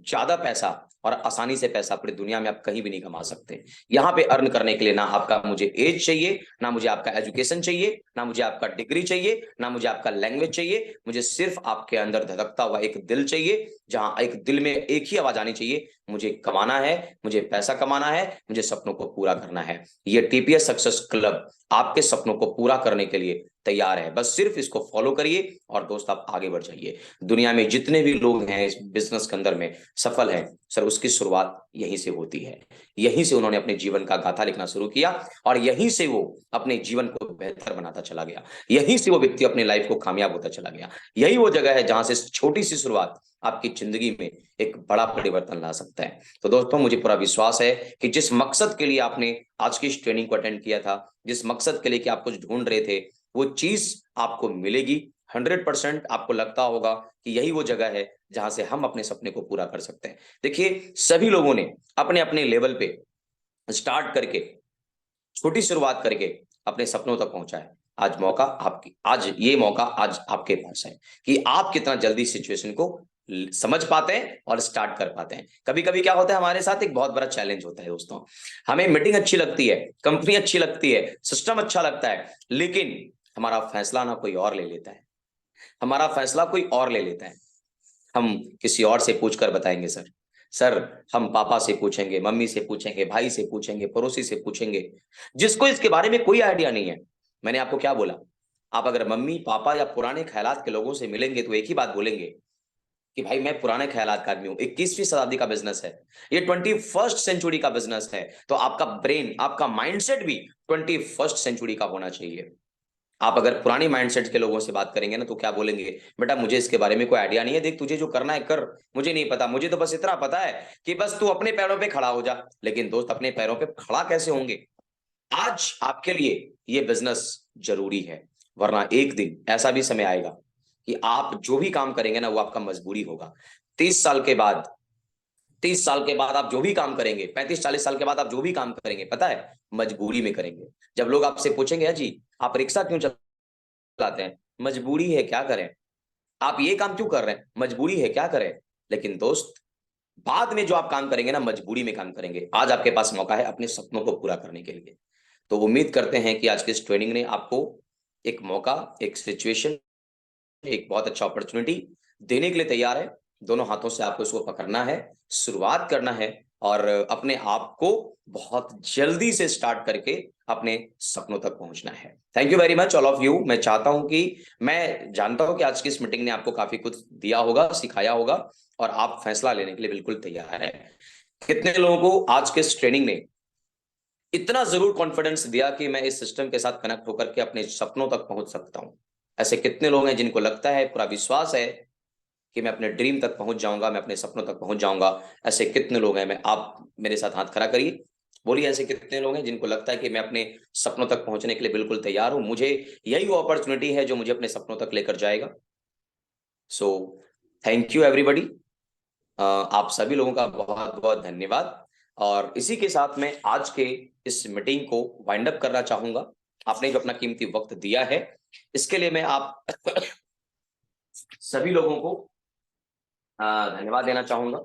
ज्यादा पैसा और आसानी से पैसा पूरी दुनिया में आप कहीं भी नहीं कमा सकते। यहां पे अर्न करने के लिए ना आपका मुझे एज चाहिए, ना मुझे आपका एजुकेशन चाहिए, ना मुझे आपका डिग्री चाहिए, ना मुझे आपका लैंग्वेज चाहिए। मुझे सिर्फ आपके अंदर धड़कता हुआ एक दिल चाहिए, जहां एक दिल में एक ही आवाज आनी चाहिए, मुझे कमाना है, मुझे पैसा कमाना है, मुझे सपनों को पूरा करना है। ये टीपीएस सक्सेस क्लब आपके सपनों को पूरा करने के लिए तैयार है। बस सिर्फ इसको फॉलो करिए और दोस्त आप आगे बढ़ जाइए। दुनिया में जितने भी लोग हैं इस बिजनेस के अंदर में सफल हैं सर, उसकी शुरुआत यहीं से होती है। यहीं से उन्होंने अपने जीवन का गाथा लिखना शुरू किया, और यहीं से वो अपने जीवन को बेहतर बनाता चला गया। यहीं से वो व्यक्ति अपने लाइफ को कामयाब होता चला गया। यही वो जगह है जहां से छोटी सी शुरुआत आपकी जिंदगी में एक बड़ा परिवर्तन ला सकता है। तो दोस्तों मुझे पूरा विश्वास है कि जिस मकसद के लिए आपने आज की इस ट्रेनिंग को अटेंड किया था, जिस मकसद के लिए कि आप कुछ ढूंढ रहे थे, वो चीज आपको मिलेगी। 100% आपको लगता होगा कि यही वो जगह है जहां से हम अपने सपने को पूरा कर सकते हैं। देखिए सभी लोगों ने अपने अपने लेवल पे स्टार्ट करके, छोटी शुरुआत करके अपने सपनों तक पहुंचा है। आज मौका आपकी, आज ये मौका आज आपके पास है कि आप कितना जल्दी सिचुएशन को समझ पाते हैं और स्टार्ट कर पाते हैं। कभी कभी क्या होता है हमारे साथ, एक बहुत बड़ा चैलेंज होता है दोस्तों, हमें मीटिंग अच्छी लगती है, कंपनी अच्छी लगती है, सिस्टम अच्छा लगता है, लेकिन हमारा फैसला ना कोई और ले लेता है, हमारा फैसला कोई और ले लेता है। हम किसी और से पूछकर बताएंगे सर, सर हम पापा से पूछेंगे, मम्मी से पूछेंगे, भाई से पूछेंगे, पड़ोसी से पूछेंगे, जिसको इसके बारे में कोई आइडिया नहीं है। मैंने आपको क्या बोला, आप अगर मम्मी पापा या पुराने ख्यालात के लोगों से मिलेंगे तो एक ही बात बोलेंगे कि भाई मैं पुराने ख्यालात का आदमी हूं, 21वीं शताब्दी का बिजनेस है, ये 21st सेंचुरी का बिजनेस है। तो आपका ब्रेन, आपका माइंडसेट भी 21st सेंचुरी का होना चाहिए। आप अगर पुरानी माइंडसेट के लोगों से बात करेंगे ना, तो क्या बोलेंगे, बेटा मुझे इसके बारे में कोई आइडिया नहीं है, देख तुझे जो करना है कर, मुझे नहीं पता, मुझे तो बस इतना पता है कि बस तू अपने पैरों पे खड़ा हो जा। लेकिन दोस्त अपने पैरों पे खड़ा कैसे होंगे? आज आपके लिए ये बिजनेस जरूरी है, वरना एक दिन ऐसा भी समय आएगा कि आप जो भी काम करेंगे ना वो आपका मजबूरी होगा। 30 साल के बाद, 30 साल के बाद आप जो भी काम करेंगे, 35-40 साल के बाद आप जो भी काम करेंगे, पता है मजबूरी में करेंगे। जब लोग आपसे पूछेंगे जी आप रिक्शा क्यों चलाते हैं, मजबूरी है क्या करें। आप ये काम क्यों कर रहे हैं, मजबूरी है क्या करें। लेकिन दोस्त बाद में जो आप काम करेंगे ना, मजबूरी में काम करेंगे। आज आपके पास मौका है अपने सपनों को पूरा करने के लिए। तो उम्मीद करते हैं कि आज की इस ट्रेनिंग ने आपको एक मौका, एक सिचुएशन, एक बहुत अच्छा अपॉर्चुनिटी देने के लिए तैयार है। दोनों हाथों से आपको इसको पकड़ना है, शुरुआत करना है, और अपने आप को बहुत जल्दी से स्टार्ट करके अपने सपनों तक पहुंचना है। Thank you very much all of you. मैं चाहता हूं कि, मैं जानता हूं कि आज की इस मीटिंग ने आपको काफी कुछ दिया होगा, सिखाया होगा, और आप फैसला लेने के लिए बिल्कुल तैयार है। कितने लोगों को आज के इस ट्रेनिंग ने इतना जरूर कॉन्फिडेंस दिया कि मैं इस सिस्टम के साथ कनेक्ट होकर के अपने सपनों तक पहुंच सकता हूं? ऐसे कितने लोग हैं जिनको लगता है, पूरा विश्वास है कि मैं अपने ड्रीम तक पहुंच जाऊंगा, मैं अपने सपनों तक पहुंच जाऊंगा? ऐसे कितने लोग हैं? मैं, आप मेरे साथ हाथ खड़ा करिए, बोलिए ऐसे कितने लोग हैं जिनको लगता है कि मैं अपने सपनों तक पहुंचने के लिए बिल्कुल तैयार हूं, मुझे यही वो अपॉर्चुनिटी है जो मुझे अपने सपनों तक लेकर जाएगा। So thank you everybody. आप सभी लोगों का बहुत बहुत धन्यवाद। और इसी के साथ मैं आज के इस मीटिंग को वाइंड अप करना चाहूंगा। आपने जो अपना कीमती वक्त दिया है, इसके लिए मैं आप सभी लोगों को धन्यवाद देना चाहूंगा।